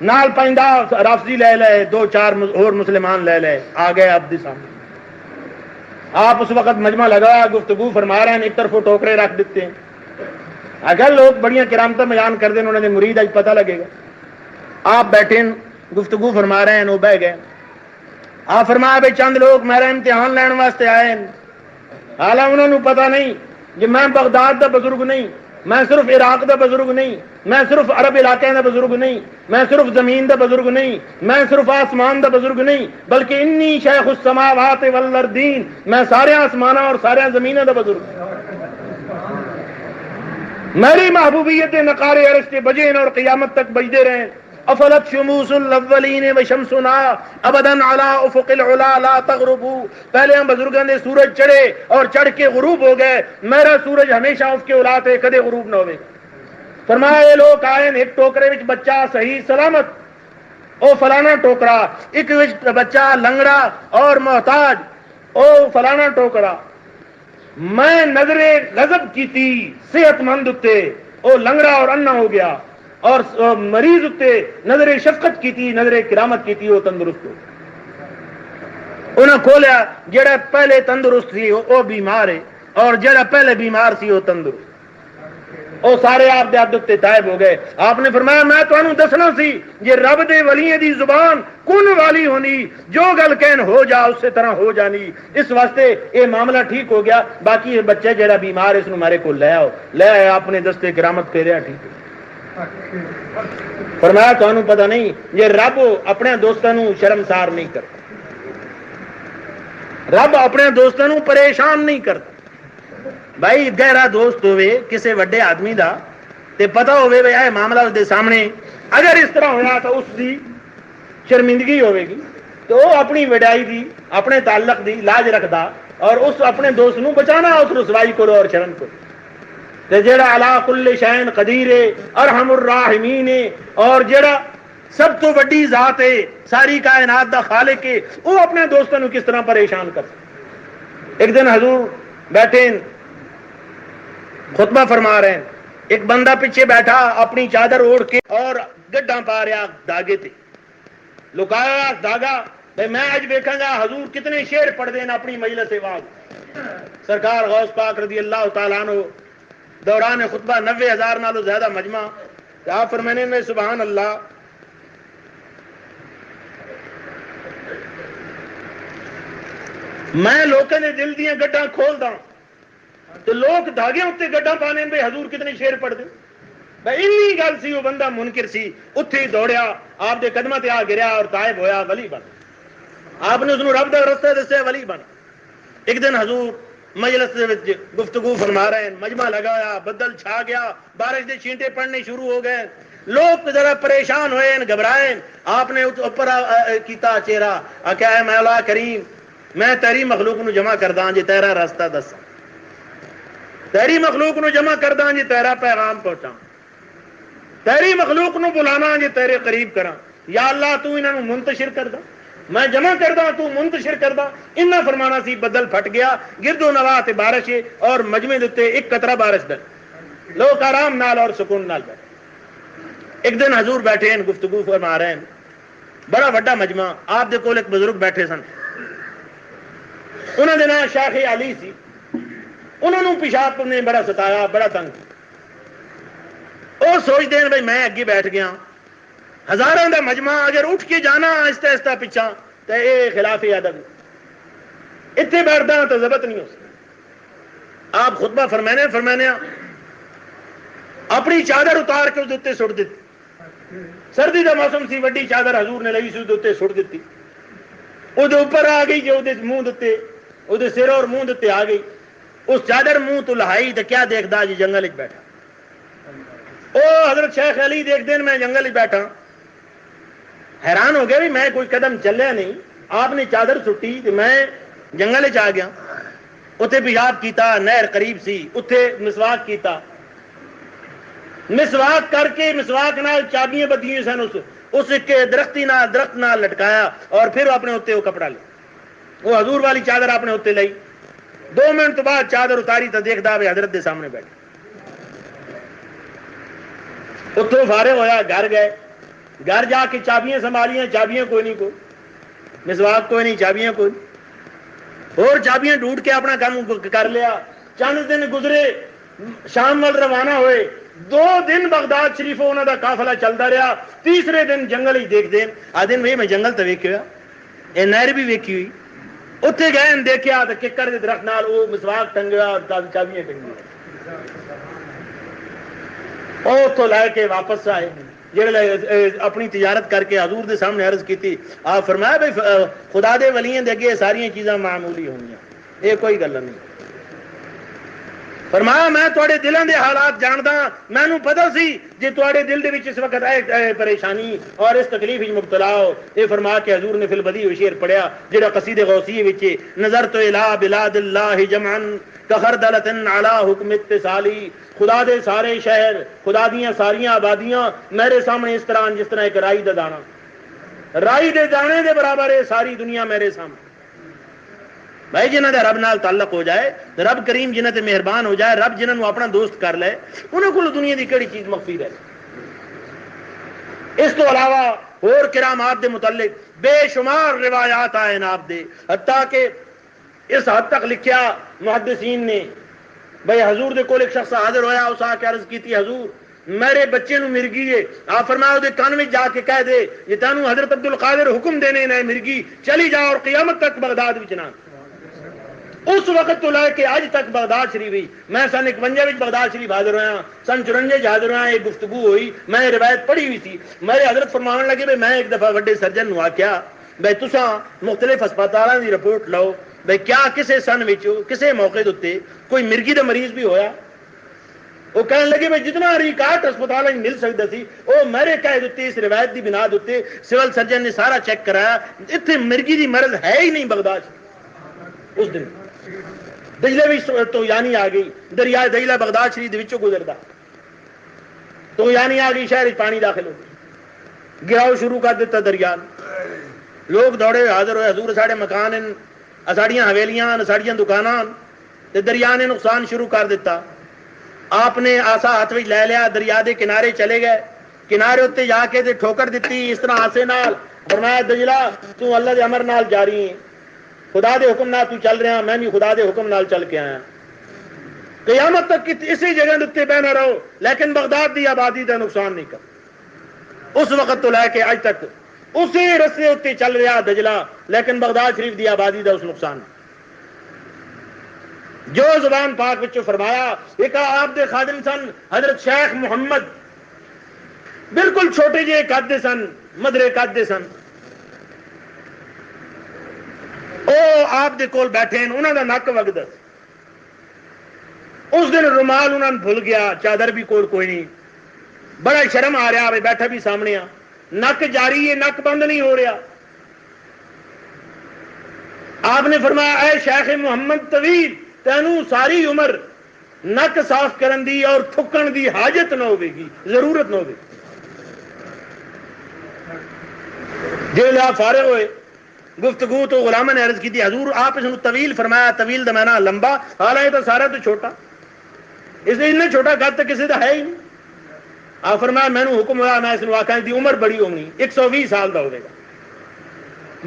نال پیندا رافضی لے لے، 2-4 اور مسلمان لے لے، آ گئے آپ دے سامنے۔ آپ اس وقت مجمع لگا گفتگو فرما رہے ہیں، ایک طرف وہ ٹوکرے رکھ دیتے ہیں، اگر لوگ بڑیاں کرامتیں بیان کر دیں، انہوں نے مرید آج پتہ لگے گا۔ آپ بیٹھے گفتگو فرما رہے ہیں، وہ بہ گئے۔ آپ فرمایا بھائی چند لوگ میرا امتحان لین واسطے آئے ہیں، حالانکہ انہوں نے پتہ نہیں کہ میں بغداد دا بزرگ نہیں، میں صرف عراق دا بزرگ نہیں، میں صرف عرب علاقے دا بزرگ نہیں، میں صرف زمین دا بزرگ نہیں، میں صرف آسمان دا بزرگ نہیں، بلکہ انی شیخ السماوات والارضین، میں سارے آسمانہ اور سارے زمینہ دا بزرگ۔ میری محبوبیت نقار عرش کے بجیں اور قیامت تک بجتے رہیں. افلت شموس الاولین وشمسنا ابدا علی افق العلا لا تغرب. پہلے ہم بزرگوں نے سورج چڑھے اور چڑھ کے غروب ہو گئے، میرا سورج ہمیشہ اس کے الا تے کدے غروب نہ ہوئے. فرمایا یہ لوگ آئے ایک ٹوکرے وچ بچہ صحیح سلامت، او فلانا ٹوکرا، ایک وچ بچہ لنگڑا اور محتاج، او فلانا ٹوکرا. میں نظر غضب کی تھی صحت مند اتے، او لنگڑا اور انا ہو گیا، اور مریض اتے نظر شفقت کی تھی، نظر کرامت کی تھی، وہ تندرست ہو. انہیں کھولیا جڑا پہلے تندرست سی وہ بیمار ہے، اور جڑا پہلے بیمار سی وہ تندرست. وہ سارے آپ دے عبدت تائب ہو گئے. آپ نے فرمایا میں تمہیں دسنا سی جے رب دے ولیاں دی زبان کن والی ہونی، جو گل کہن ہو جا اسی طرح ہو جانی. اس واسطے یہ معاملہ ٹھیک ہو گیا. باقی یہ بچہ جہاں بیمار اس میرے کو لے آؤ، لے آیا، اپنے دستے کرامت پھیریا، ٹھیک ہے. فرمایا تمہیں پتہ نہیں یہ رب اپنے دوستوں شرمسار نہیں کرتا، رب اپنے دوستوں پریشان نہیں کرتا. بھائی گہرا دوست ہوئے کسی وڈے آدمی دا تے پتہ ہوئے بھائی اے معاملہ اس دے سامنے اگر اس طرح ہویا تو اس دی شرمندگی ہوئے گی، تو وہ اپنی وڈائی دی اپنے تعلق دی لاج رکھدا اور اس اپنے دوست نو بچانا اس رسوائی کو اور شرم کو. تے جیڑا علا کل شین قدیر ہے، ارحم الراحمین ہے، اور جیڑا سب تو وڈی ذات ہے، ساری کائنات دا خالق ہے، وہ اپنے دوستوں نو کس طرح پریشان کر. ایک دن حضور بیٹھے خطبہ فرما رہے ہیں، ایک بندہ پیچھے بیٹھا اپنی چادر اوڑھ کے اور گڈاں پا رہا داغے تے لکایا داغا. میں آج دیکھاں گا حضور کتنے شعر پڑھ دین اپنی مجلس واز. سرکار غوث پاک رضی اللہ تعالیٰ عنہ دوران خطبہ 90,000 نالوں زیادہ مجمع. آپ فرمانے میں سبحان اللہ، میں لوگوں نے دل دیاں گڈاں کھول دا تو لوگ دھاگے اتنے گڈاں پانے بھائی حضور کتنے شیر پڑھ دے. بھائی اینی گل سی، وہ بندہ منکر سی، اتھے ہی دوڑیا آپ دے قدمہ تے آ گریا اور تائب ہویا، ولی بن. آپ نے اس کو رب دا رستہ دسیا، ولی بن. ایک دن حضور مجلس دے وچ گفتگو فرما رہے ہیں، مجمع لگایا، بدل چھا گیا، بارش دے چھینٹے پڑنے شروع ہو گئے، لوگ ذرا پریشان ہوئے گھبرائے. آپ نے اوپر کیتا چہرہ آخیا اے مولا کریم میں تیری مخلوق نو جمع کردا جی تیرا راستہ دساں، تیری مخلوق نو جمع کردا جی تیرا پیغام پہنچاں، تیری مخلوق نو بلانا جی تیرے قریب کراں. یا اللہ تو انہاں نو منتشر کردا، میں جمع کردا تو منتشر کردا. انہاں فرمانا سی بدل پھٹ گیا، گرد و نواح تے بارش ہے اور مجمع دے تے ایک قطرہ بارش دا، لوگ آرام نال اور سکون نال بیٹھے. ایک دن حضور بیٹھے ہیں گفتگو فرما رہے ہیں، بڑا وڈا مجمع. آپ دے کول ایک بزرگ بیٹھے سن، انہوں نے نام شیخ علی سی. انہوں نے پیشاب نے بڑا ستایا، بڑا تنگ. وہ سوچتے ہیں بھائی میں اگے بیٹھ گیا، ہزاروں کا مجمع اگر اٹھ کے جانا آہستہ آہستہ پچھا تو یہ خلاف ادب، اتنے بیٹھتا تو ضبط نہیں ہو سکتا. آپ خطبہ فرمانے اپنی چادر اتار کے اس اتنے سٹ دیتی. سردی کا موسم سی، وڈی چادر حضور نے لئی سی، اتنے سٹ دیتی. وہ اوپر آ گئی جو منہ دتے، وہ سر اور منہ دتے آ گئی. اس چادر منہ تو لہائی تو کیا دیکھتا جی جنگل بیٹھا. او حضرت شیخ علی دیکھتے ہیں میں جنگل بیٹھا، حیران ہو گیا بھی میں کوئی قدم چلیا نہیں. آپ نے چادر سٹی تو میں جنگل آ گیا. اتنے پیشاب کیتا، نہر قریب سی، اتنے مسواک کیتا. مسواک کر کے مسواک نال چابیاں بدیاں سن اس کے درختی نال درخت نال لٹکایا اور پھر اپنے اتنے وہ کپڑا لیا. وہ حضور والی چادر اپنے اتنے لئی. 2 منٹ تو بعد چادر اتاری تو دیکھتا بھی حضرت دے سامنے بیٹھے. اتوں فارغ ہویا، گھر گئے. گھر جا کے چابیاں سنبھالیاں، چابیاں کوئی نہیں، کوئی مسواک کوئی نہیں، چابیاں کوئی نہیں. اور چابیاں ڈھونڈ کے اپنا کام کر لیا. چند دن گزرے، شام وال روانہ ہوئے. 2 دن بغداد شریف انہوں کا قافلہ چلتا رہا. تیسرے دن جنگل ہی دیکھ دین آ دن بھائی میں جنگل تو ویکھیا، یہ نہر بھی ویکھی ہوئی. اتنے گئے دیکھا تو ککڑ کے درخت نال وہ مسواک ٹنگیا اور چابیاں ٹنگی. اتوں لے کے واپس آئے، جہے اپنی تجارت کر کے حضور دے سامنے عرض کی. آپ فرمایا بھائی خدا دے ولیاں دے اگے ساری چیزاں معمولی ہونی، یہ کوئی گل نہیں. فرمایا میں تواڈے دلاں دے حالات جاندا، مینوں پتہ سی جے تواڈے دل دے وچ اس وقت اے پریشانی اور اس تکلیف وچ مبتلا ہو۔ یہ فرما کے حضور نے فی البدیع شعر پڑھیا جڑا قصیدہ غوثیہ وچ نظرت الی بلاد اللہ جمعا کخردلۃ علی حکم اتصالی، خدا دے سارے شہر، خدا دیاں ساریاں آبادیاں میرے سامنے اس طرح جس طرح ایک رائی دا دانا، رائی دے دانے دے برابر ہے ساری دنیا میرے سامنے۔ بھائی جنہ دا رب نال تعلق ہو جائے، رب کریم جنہ تے مہربان ہو جائے، رب جنہوں اپنا دوست کر لے، انہوں کو دنیا دی کیڑی چیز مخفی رہے۔ اس تو علاوہ اور کرامات دے متعلق بے شمار روایات آئے آپ دے، حتیٰ کہ اس حد تک لکھیا محدثین نے، بھائی حضور دے کول ایک شخص حاضر ہویا، اس آ کے عرض کی تھی حضور میرے بچے نو مرگی ہے، آپ فرمایا دے کان میں جا کے کہہ دے یہ تینوں حضرت عبد القادر حکم دینے نہ مرگی چلی جا اور قیامت تک بغداد وچ نہ۔ اس وقت تو لے کے اج تک بغداد شریف ہوئی، میں سن 51 وچ بغداد شریف حاضر ہویا، سن 54 حاضر ہویا، ایک گفتگو ہوئی، میں روایت پڑھی ہوئی تھی، میرے حضرت فرمان لگے بھائی میں ایک دفعہ وڈے سرجن نو آکھیا بھائی تساں مختلف ہسپتالاں دی رپورٹ لو بھائی کیا کسے سن وچ کسے موقع دے کوئی مرگی دا مریض بھی ہویا؟ وہ کہنے لگے بھائی جتنا ریکارڈ ہسپتال مل سکتا سی وہ میرے کہے دیتے اس روایت دی بنا دیتے سول سرجن نے سارا چیک کرایا، اتنے مرگی دی مرض ہے ہی نہیں بغداد۔ اس دن دجلے بھی تو یعنی آ گئی، دریا دجلہ بغداد شریف وچوں گزردا، تو یعنی آ گئی، شہر پانی داخل ہو گیا، گراؤ شروع کر دیتا دریا، لوگ دوڑے حاضر ہوئے حضور ساڑے مکان ہیں، ساڑیاں حویلیاں، ساڑیاں دکاناں، دریا نے نقصان شروع کر دیتا۔ آپ نے آسا ہاتھ میں لے لیا، دریا دے کنارے چلے گئے، کنارے اتنے جا کے تے ٹھوکر دیتی اس طرح آسے نال، فرمایا دجلہ تو اللہ دے امر نال جاری ہے، خدا دے حکم نال تو چل رہا، میں بھی خدا دے حکم نال چل کے آیا، قیامت تک اسی جگہ دے بہنا رہو لیکن بغداد دی آبادی دا نقصان نہیں کر۔ اس وقت تو لے کے اج تک اسی رستے اتنے چل رہا دجلہ، لیکن بغداد شریف دی آبادی دا اس نقصان نہیں۔ جو زبان پاک وچوں فرمایا، ایک آپ دے خادم سن حضرت شیخ محمد، بالکل چھوٹے جے قد دے سن، مدرے قد دے سن، او آپ دے کول بیٹھے ہیں، انہوں دا نک وگدا، اس دن رومال انہوں نے بھول گیا، چادر بھی کوئی نہیں، بڑا شرم آ رہا، بیٹھا بھی سامنے آ، نک جاری ہے، نک بند نہیں ہو رہا۔ آپ نے فرمایا اے شیخ محمد طویل، تینوں ساری عمر نک صاف کرن دی اور تھکن دی حاجت نہ ہوے گی، ضرورت نہ ہوے۔ جے آپ فارغ ہوئے گفتگو تو غلامہ نے عرض کی تھی حضور آپ اس نے طویل فرمایا، طویل دا معنی لمبا، حالانکہ تو سارا تو چھوٹا، اس نے اتنا چھوٹا قد تو کسی دا ہے ہی نہیں۔ آپ فرمایا میں نے حکم ہوا میں اس نے آخا دی عمر بڑی ہونی، 120 سال دا ہوگا،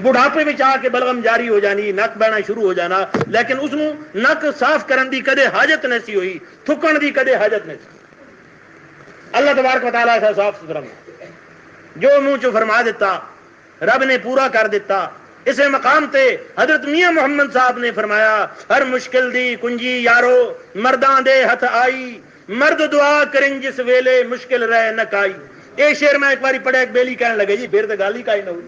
بڑھاپے میں آ کے بلغم جاری ہو جانی، نک بہنا شروع ہو جانا، لیکن اس نو نک صاف کرن دی کدے حاجت نہیں سی ہوئی، تھکن دی کدے حاجت نہیں سی۔ اللہ تبارک و تعالیٰ ایسا صاف ستھرا جو منہ چو فرما دیتا رب نے پورا کر دیتا۔ اسے مقام تے حضرت میاں محمد صاحب نے فرمایا ہر مشکل دی کنجی یارو مرداں دے ہتھ آئی، مرد دعا کریں جس ویلے مشکل رہ نہ کائی۔ یہ شعر میں ایک باری پڑھا، ایک بیلی کہنے لگے جی پھر تو گل ہی کائی نہ ہوئی۔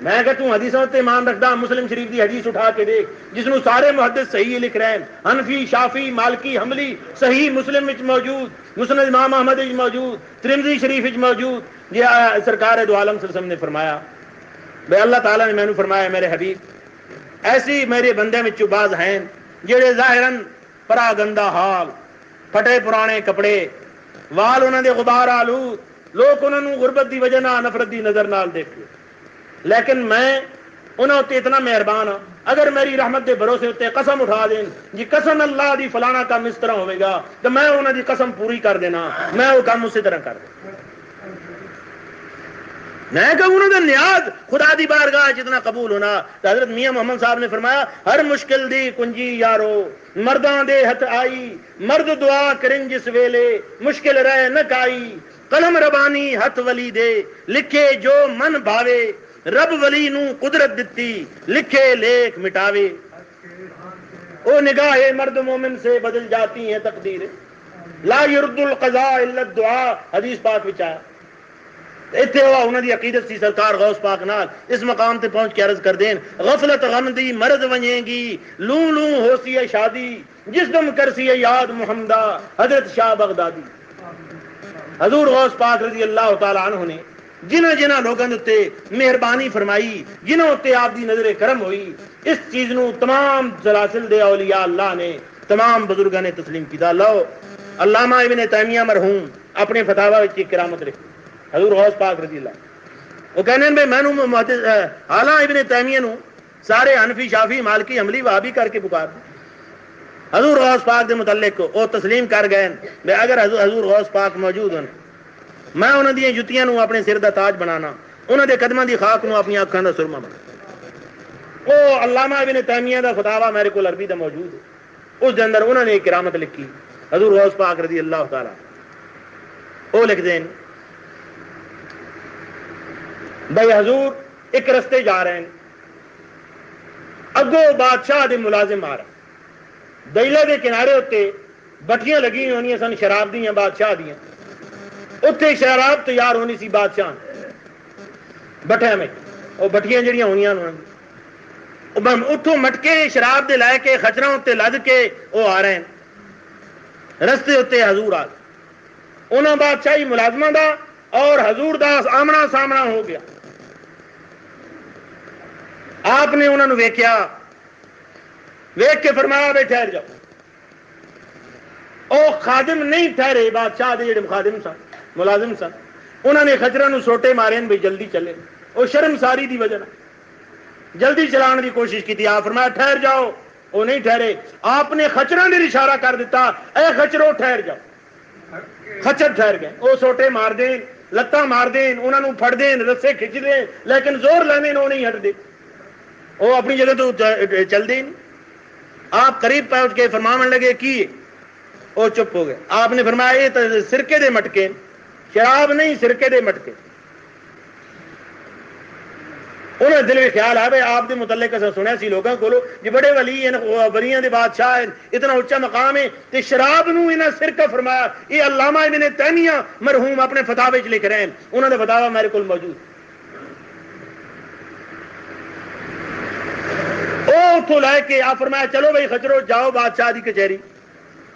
میں کہ تو حدیثوں تے ایمان رکھدا، مسلم شریف دی حدیث اٹھا کے دیکھ جس نو سارے محدث صحیح لکھ رہے ہیں، حنفی، شافی، مالکی، حنبلی، صحیح مسلم وچ موجود، مسند امام احمد وچ موجود، ترمذی شریف وچ موجود۔ یہ سرکار دو عالم صلی اللہ علیہ وسلم نے فرمایا بے اللہ تعالیٰ نے مینوں فرمایا میرے حبیب ایسی میرے بندے وچ بعض ہیں جڑے ظاہراً پرا گندا حال، پھٹے پرانے کپڑے، وال انہاں دے غبار آلود، لوگ انہاں نوں غربت دی وجہ نال نفرت دی نظر نال دیکھتے، لیکن میں انہاں تے اتنا مہربان ہاں، اگر میری رحمت دے بھروسے تے قسم اٹھا دین جی قسم اللہ دی فلانا کام اس طرح ہوئے گا تو میں انہاں دی قسم پوری کر دینا، میں وہ کام اسی طرح کر دینا۔ میں کہ انہوں نے نیاز خدا دی بارگاہ جتنا قبول ہونا۔ حضرت میاں محمد صاحب نے فرمایا ہر مشکل دی کنجی یارو مرداں دے ہتھ آئی، مرد دعا کریں جس ویلے مشکل رہ نہ کائی، قلم ربانی ہتھ ولی دے لکھے جو من بھاوے، رب ولی نو قدرت دتی لکھے لیکھ مٹاوے، او نگاہ مرد مومن سے بدل جاتی ہیں تقدیر، لا یرد القضاء الا الدعاء، حدیث پاک وچ آیا۔ اتنے ہوا انہوں دی عقیدت سی سرکار غوث پاک نال اس مقام تے پہنچ کے عرض کر دین غفلت غم دی مرض ونجیں گی لوں لوں ہو سی ہے شادی جس دم کرسی ہے یاد محمدہ حضرت شاہ بغدادی. حضور غوث پاک رضی اللہ تعالی عنہ نے جنہ جنہ لوگوں تے مہربانی فرمائی جنہوں تے آپ دی نظر کرم ہوئی اس چیز نو تمام سلاسل دے اولیاء اللہ نے تمام بزرگاں نے تسلیم کیتا. لو علامہ ابن تیمیہ مرحوم اپنے فتاوی وچ کرامت لکھ حضور غوث پاک رضی اللہ وہ کہنے میں نو حالاں ابن تیمیہ نو سارے حنفی شافی مالکی حنبلی وہابی کر کے پکار حضور غوث پاک دے متعلق وہ تسلیم کر گئے میں اگر حضور غوث پاک موجود ہوں میں انہاں دی جتیاں نو اپنے سر دا تاج بنانا انہاں دے قدماں دی خاک نو اپنی اکھاں دا سرما بنا. وہ علامہ ابن تیمیہ دا فتاوی میرے کو عربی دا موجود ہے اس دے اندر انہوں نے ایک کرامت لکھی حضور غوث پاک رضی اللہ تعالی وہ لکھ دین بھائی حضور ایک رستے جا رہے ہیں اگوں بادشاہ دے ملازم آ رہے دریلے دے کنارے اتنے بٹیاں لگی ہونی سن شراب دیاں بادشاہ دیاں اتنے شراب تیار ہونی سی بادشاہ بٹھیا میں وہ بٹیاں جڑیاں ہونی اتوں مٹکے شراب دے لائے کے خچراں اتنے لد کے وہ آ رہے ہیں رستے اتنے حضور آ گئے انہاں بادشاہی ملازمہ دا اور حضور دا آمنا سامنا ہو گیا. آپ نے انہوں نے ویکھیا ویکھ کے فرمایا بے ٹھہر جاؤ. او خادم نہیں ٹھہرے بادشاہ دے جڑے خادم سن ملازم سن انہوں نے خچراں نو سوٹے مارے بھائی جلدی چلے وہ شرم ساری دی وجہ جلدی چلان دی کوشش کی. آپ فرمایا ٹھہر جاؤ وہ نہیں ٹھہرے. آپ نے خچراں دے اشارہ کر دیتا اے خچرو ٹھہر جاؤ. خچر ٹھہر گئے وہ سوٹے مار دیں لتاں مار دیں انہوں نے پھڑ دیں رسے کھچ دیں لیکن زور لینے وہ نہیں ہٹ دے وہ اپنی جگہ تو چل دیں. آپ قریب پہنچ کے فرمان لگے کی وہ چپ ہو گئے. آپ نے فرمایا یہ تو سرکے دے مٹکے شراب نہیں سرکے دے مٹکے. انہیں دل میں خیال ہے بھائی آپ دے متعلق سنیا سی لوگوں کو جی بڑے ولی ولیاں دے بادشاہ اتنا اچا مقام ہے تے شراب نو انہاں سرکہ فرمایا. یہ علامہ ابن تیمیہ مرحوم اپنے فتاوی وچ لکھ رہے ہیں انہوں نے فتاوی میرے کو موجود. وہ اتوں لے کے آپ فرمایا چلو بھائی خچرو جاؤ بادشاہ دی کچہری.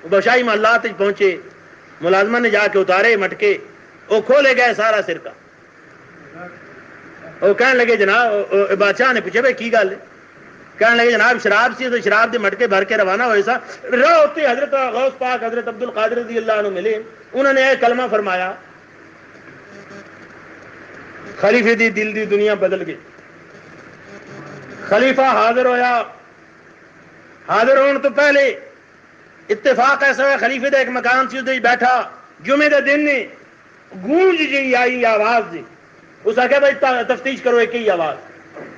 بادشاہی محلات پہنچے ملازمہ نے جا کے اتارے مٹکے وہ کھولے گئے سارا سرکہ. وہ کہنے لگے جناب بادشاہ نے پوچھے بھائی کی گل ہے کہنے لگے جناب شراب سی تو شراب دے مٹکے بھر کے روانہ ہوئے سا راہ ہوتے حضرت غوث پاک حضرت عبد القادر رضی اللہ عنہ ملے انہوں نے ایک کلمہ فرمایا خلیفے دی دل دی دنیا بدل گئی. خلیفہ حاضر ہویا حاضر ہونے تو پہلے اتفاق ایسا ہوا خلیفے دا ایک مکان سی اس بیٹھا جمعے دا دن نے گونج جی آئی آواز دی اس آخیا بھائی تفتیش کرو ایک ہی آواز.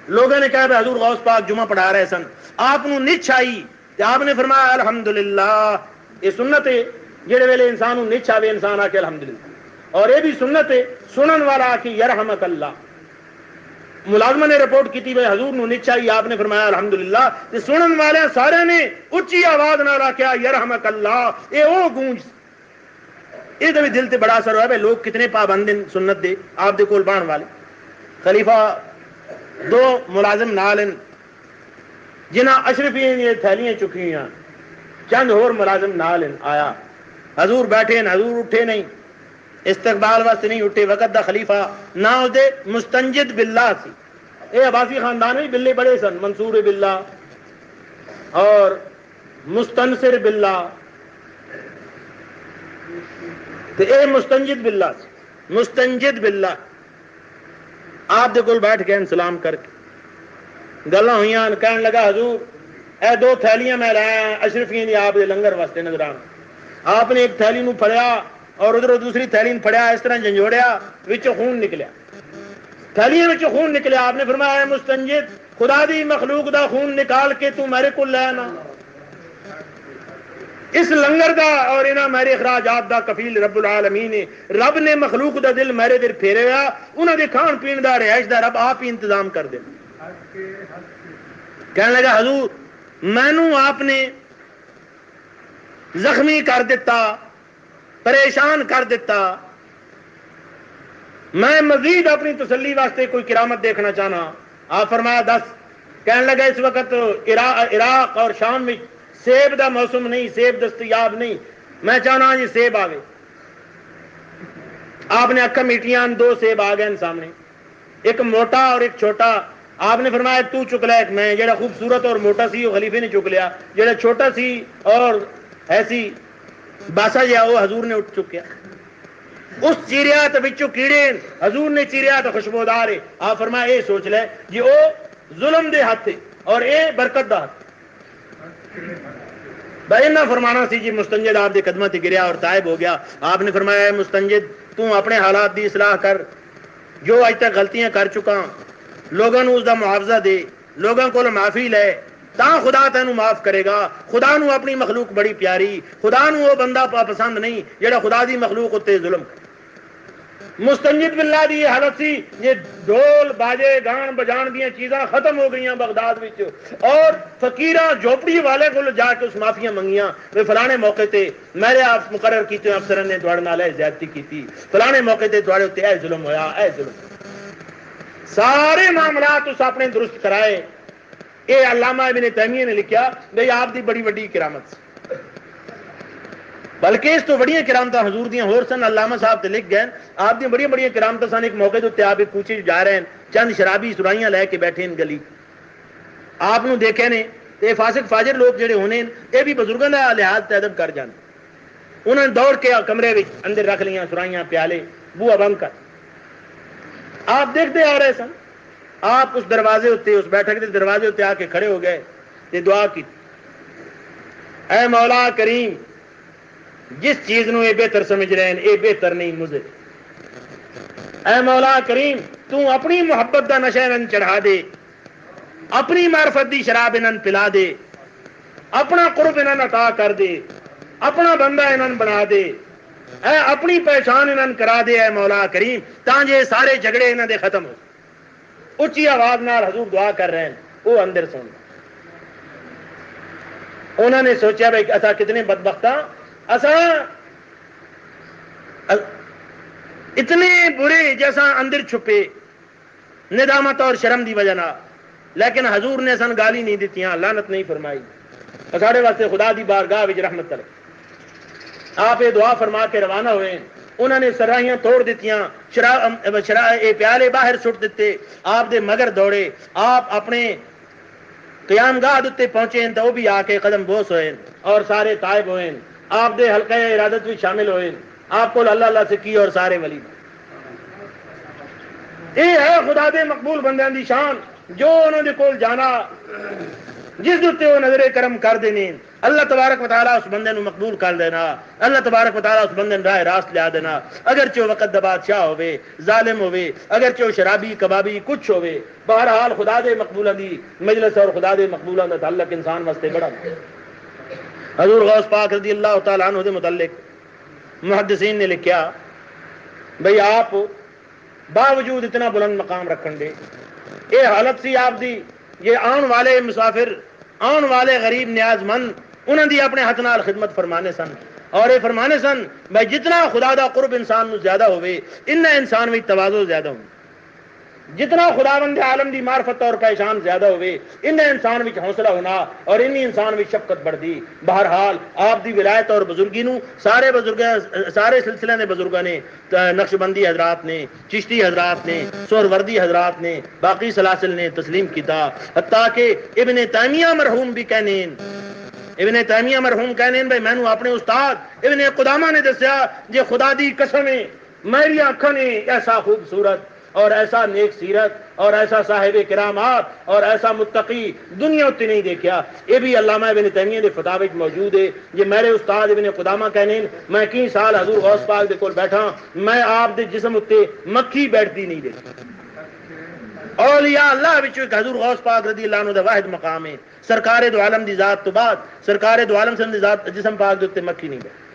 لوگوں نے کہا بھائی حضور غوث پاک جمعہ پڑھا رہے سن آپ نو نچ آئی آپ نے فرمایا الحمدللہ. یہ سنت ہے جہے ویلے انسان نو نچ آوے انسان آ کے الحمدللہ اور یہ بھی سنت ہے سنن والا آ کے یرحمک اللہ. ملازمہ نے رپورٹ کی بھائی حضور نو نچ آئی آپ نے فرمایا الحمدللہ. سنن والے سارے نے اچھی آواز نہ رکھا یرحمک اللہ. یہ وہ گونج یہ تو بھی دل تے بڑا اثر ہوا بھائی لوگ کتنے پابند ہیں سنت دے آپ دے کول بان والے. خلیفہ دو ملازم نال جنہ اشرفیاں دی تھیلیاں چکی ہیں چند اور ملازم نال آیا حضور بیٹھے حضور اٹھے نہیں استقبال واسطے نہیں اٹھے. وقت دا خلیفہ نہ دے مستنجد باللہ سی. اے عباسی خاندان بھی بلے بڑے سن منصور باللہ اور مستنصر باللہ تو اے مستنجد باللہ سی. مستنجد باللہ آپ دے کول بیٹھ گئے سلام کر کے گلاں ہوئیاں کہنے لگا حضور اے دو تھیلیاں میں لایا اشرفیاں دی آپ دے لنگر واسطے نظران. آپ نے ایک تھیلی نو پھڑیا اور ادھر دوسری تھیلی نو پھڑیا اس طرح جھنجوڑیا وچوں خون نکلیا تھیلیاں وچوں خون نکلیا. آپ نے فرمایا مستنجد خدا دی مخلوق دا خون نکال کے تو میرے کو لے نا اس لنگر دا اور انہاں میرے اخراجات دا کفیل رب العالمین ہے. رب نے مخلوق دا دل میرے دل پھیریا انہاں دے کھان پین دا رہائش دا رب آپ ہی انتظام کر دے. کہنے لگا حضور مینوں آپ نے زخمی کر دیتا پریشان کر دیتا میں مزید اپنی تسلی واسطے کوئی کرامت دیکھنا چاہنا. آپ فرمایا دس. کہنے لگا اس وقت عراق اور شام میں سیب دا موسم نہیں, سیب دستیاب نہیں, میں چاہنا جی سیب آوے. آپ نے اکھا میٹیاں, دو سیب آ گئے سامنے, ایک موٹا اور ایک چھوٹا. آپ نے فرمایا تو چک لیا ایک میں. جڑا خوبصورت اور موٹا سی وہ خلیفے نے چک لیا, جڑا چھوٹا سی اور ایسی باسا جہا وہ حضور نے اٹھ چکیا. اس چیریات بچوں کیڑے حضور نے چیریات خوشبودار ہے. آپ فرمایا اے سوچ لے جی او ظلم دے ہاتھ اور اے برکت دا ہاتھ. بھائی نہ فرمانا سی جی مستنجد آپ دے قدمہ تے گریا اور تائب ہو گیا. آپ نے فرمایا اے مستنجد تو اپنے حالات دی اصلاح کر, جو اج تک غلطیاں کر چکا لوگوں اس دا معاوضہ دے, لوگوں کو معافی لے, تا خدا تینوں معاف کرے گا. خدا نو اپنی مخلوق بڑی پیاری, خدا نو وہ بندہ پسند نہیں جڑا خدا دی مخلوق اتنے ظلم کرے. مستنجد باللہ دی یہ حالت سی, یہ ڈھول باجے گان بجان دیاں چیزاں ختم ہو گئیاں بغداد وچ, اور فقیراں جھوپڑی والے کو جا کے اس معافیاں منگیاں وہ فلانے موقع تے میرے آپ مقرر کیتے افسران نے تواڈے نال زیادتی کیتی, فلانے موقع تے تواڈے تے اے ظلم ہویا, اے ظلم. سارے معاملات اس اپنے درست کرائے. اے علامہ ابن تیمیہ نے لکھیا بھئی آپ دی بڑی وڈی کرامت سی, بلکہ اس تو بڑی کرامتاں حضور دیاں ہور سن. علامہ صاحب تے لکھ گئے آپ دی بڑی بڑی کرامتاں سن. ایک موقع تے آپ ایک کوچے جا رہے ہیں, چند شرابی سرائیاں لے کے بیٹھے ہیں گلی, آپ نو دیکھے نے تے فاسق فاجر لوگ جڑے ہونے اے بھی بزرگاں دا لحاظ تے ادب کر جان. انہوں نے دوڑ کے کمرے وچ اندر رکھ لیاں سرائیاں پیالے, بوہا بند کر. آپ دیکھتے آ رہے سن. آپ اس دروازے اتنے, اس بیٹھک کے دروازے اتنے آ کے کھڑے ہو گئے تے دعا کی, اے مولا کریم جس چیز نو یہ بہتر سمجھ رہے ہیں یہ بہتر نہیں مجھے. اے مولا کریم تو اپنی محبت دا نشہ انہاں چڑھا دے, اپنی معرفت دی شراب انہاں پلا دے, اپنا قرب انہاں عطا کر دے, اپنا بندہ انہاں بنا دے, اے اپنی پہچان انہاں کرا دے اے مولا کریم, تاں جے سارے جھگڑے انہاں دے ختم ہو. اچھی آواز نال حضور دعا کر رہے ہیں, وہ اندر سن. انہوں نے سوچا بھائی اسا کتنے بدبخت ہاں, اسا اتنے برے جیسا اندر چھپے ندامت اور شرم دی وجہ نہ, لیکن حضور نے سن گالی نہیں دیتیاں, لعنت نہیں فرمائی. ساڑھے واسطے خدا دی بارگاہ وچ رحمت کرے. آپ یہ دعا فرما کے روانہ ہوئے. انہوں نے سرائیاں توڑ دیتیاں, پیالے باہر سٹ دیتے, آپ دے مگر دوڑے. آپ اپنے قیام گاہ اتنے پہنچے تو وہ بھی آ کے قدم بوس ہوئے اور سارے تائب ہوئے. آپ دے حلقہ ارادت بھی شامل ہوئے. آپ کو اللہ اللہ سے کی اور سارے ولی. یہ ہے خدا دے مقبول بندیاں دی شان, جو انہوں نے کول جانا جس دے وہ نظر کرم کر دینے, اللہ تبارک و تعالیٰ اس بندے نو مقبول کر دینا, اللہ تبارک و تعالیٰ اس بندے نو راہ راست لیا دینا. اگرچہ وقت دا بادشاہ ہوئے, ظالم ہوئے, اگرچہ شرابی کبابی کچھ ہوئے, بہرحال خدا دے مقبولہ دی مجلس اور خدا دے مقبولہ دا تعلق انسان واسطے بڑا. حضور غوث پاک رضی اللہ تعالیٰ عنہ دے متعلق محدثین نے لکھیا بھئی آپ باوجود اتنا بلند مقام رکھن دے, یہ حالت سی آپ دی, یہ آن والے مسافر, آن والے غریب نیاز مند انہوں دی اپنے ہاتھ نال خدمت فرمانے سن. اور یہ فرمانے سن بھائی جتنا خدا دا قرب انسان نو زیادہ ہوئے انہیں انسان میں تواضع زیادہ ہو, جتنا خداوند عالم دی معرفت اور پہچان زیادہ ہوئے انہیں انسان میں حوصلہ ہونا اور انہیں انسان میں شفقت بڑھتی. بہرحال آپ دی ولایت اور بزرگی نو سارے سلسلے نے بزرگاں نے, نقشبندی حضرات نے, چشتی حضرات نے, سہروردی حضرات نے, باقی سلاسل نے تسلیم کیتا. حتیٰ کہ ابن تیمیہ مرحوم بھی کہنین, ابن تیمیہ مرحوم کہنین بھائی میں اپنے استاد ابن قدامہ نے دسیا جے خدا دی قسم ہے میری آنکھوں نے ایسا خوبصورت اور ایسا نیک سیرت اور ایسا صاحب کرامات اور ایسا متقی دنیا اتنی نہیں دیکھا. یہ بھی علامہ ابن تیمیہ کے فتاوی میں موجود ہے. یہ میرے استاد ابن قدامہ کہنے میں کئی سال حضور غوث پاک دے کول بیٹھا, میں آپ دے جسم اتنے مکھی بیٹھتی نہیں دیکھی. اولیاء اللہ وچ حضور غوث پاک رضی اللہ عنہ دا واحد مقام ہے. سرکار دو عالم دی ذات تو بعد سرکار دو عالم دی ذات جسم پاک دے اتنے مکھی نہیں بیٹھی.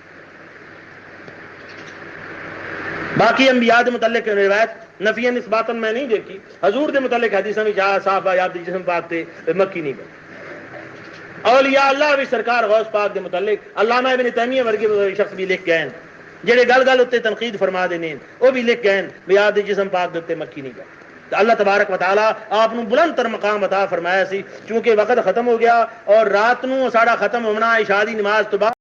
باقی انبیاء دے متعلق روایت نفی نسباتاً میں نہیں دیکھی. حضور دے متعلق حدیثاں وچ صاحب آپ دی جسم پاک تے مکھی نہیں بیٹھی. اولیاء اللہ بھی سرکار غوث پاک دے متعلق علامہ ابن تیمیہ ورگے شخص بھی لکھ گئے ہیں جڑے گل گل اتنے تنقید فرما دینے وہ بھی لکھ گئے بھی آپ جسم پاک دے اتنے مکھی نہیں گئے. تو اللہ تبارک و تعالیٰ آپ بلند تر مقام عطا فرمایا سی. چونکہ وقت ختم ہو گیا اور رات نو ساڑا ختم ہونا عشاء دی نماز تو بعد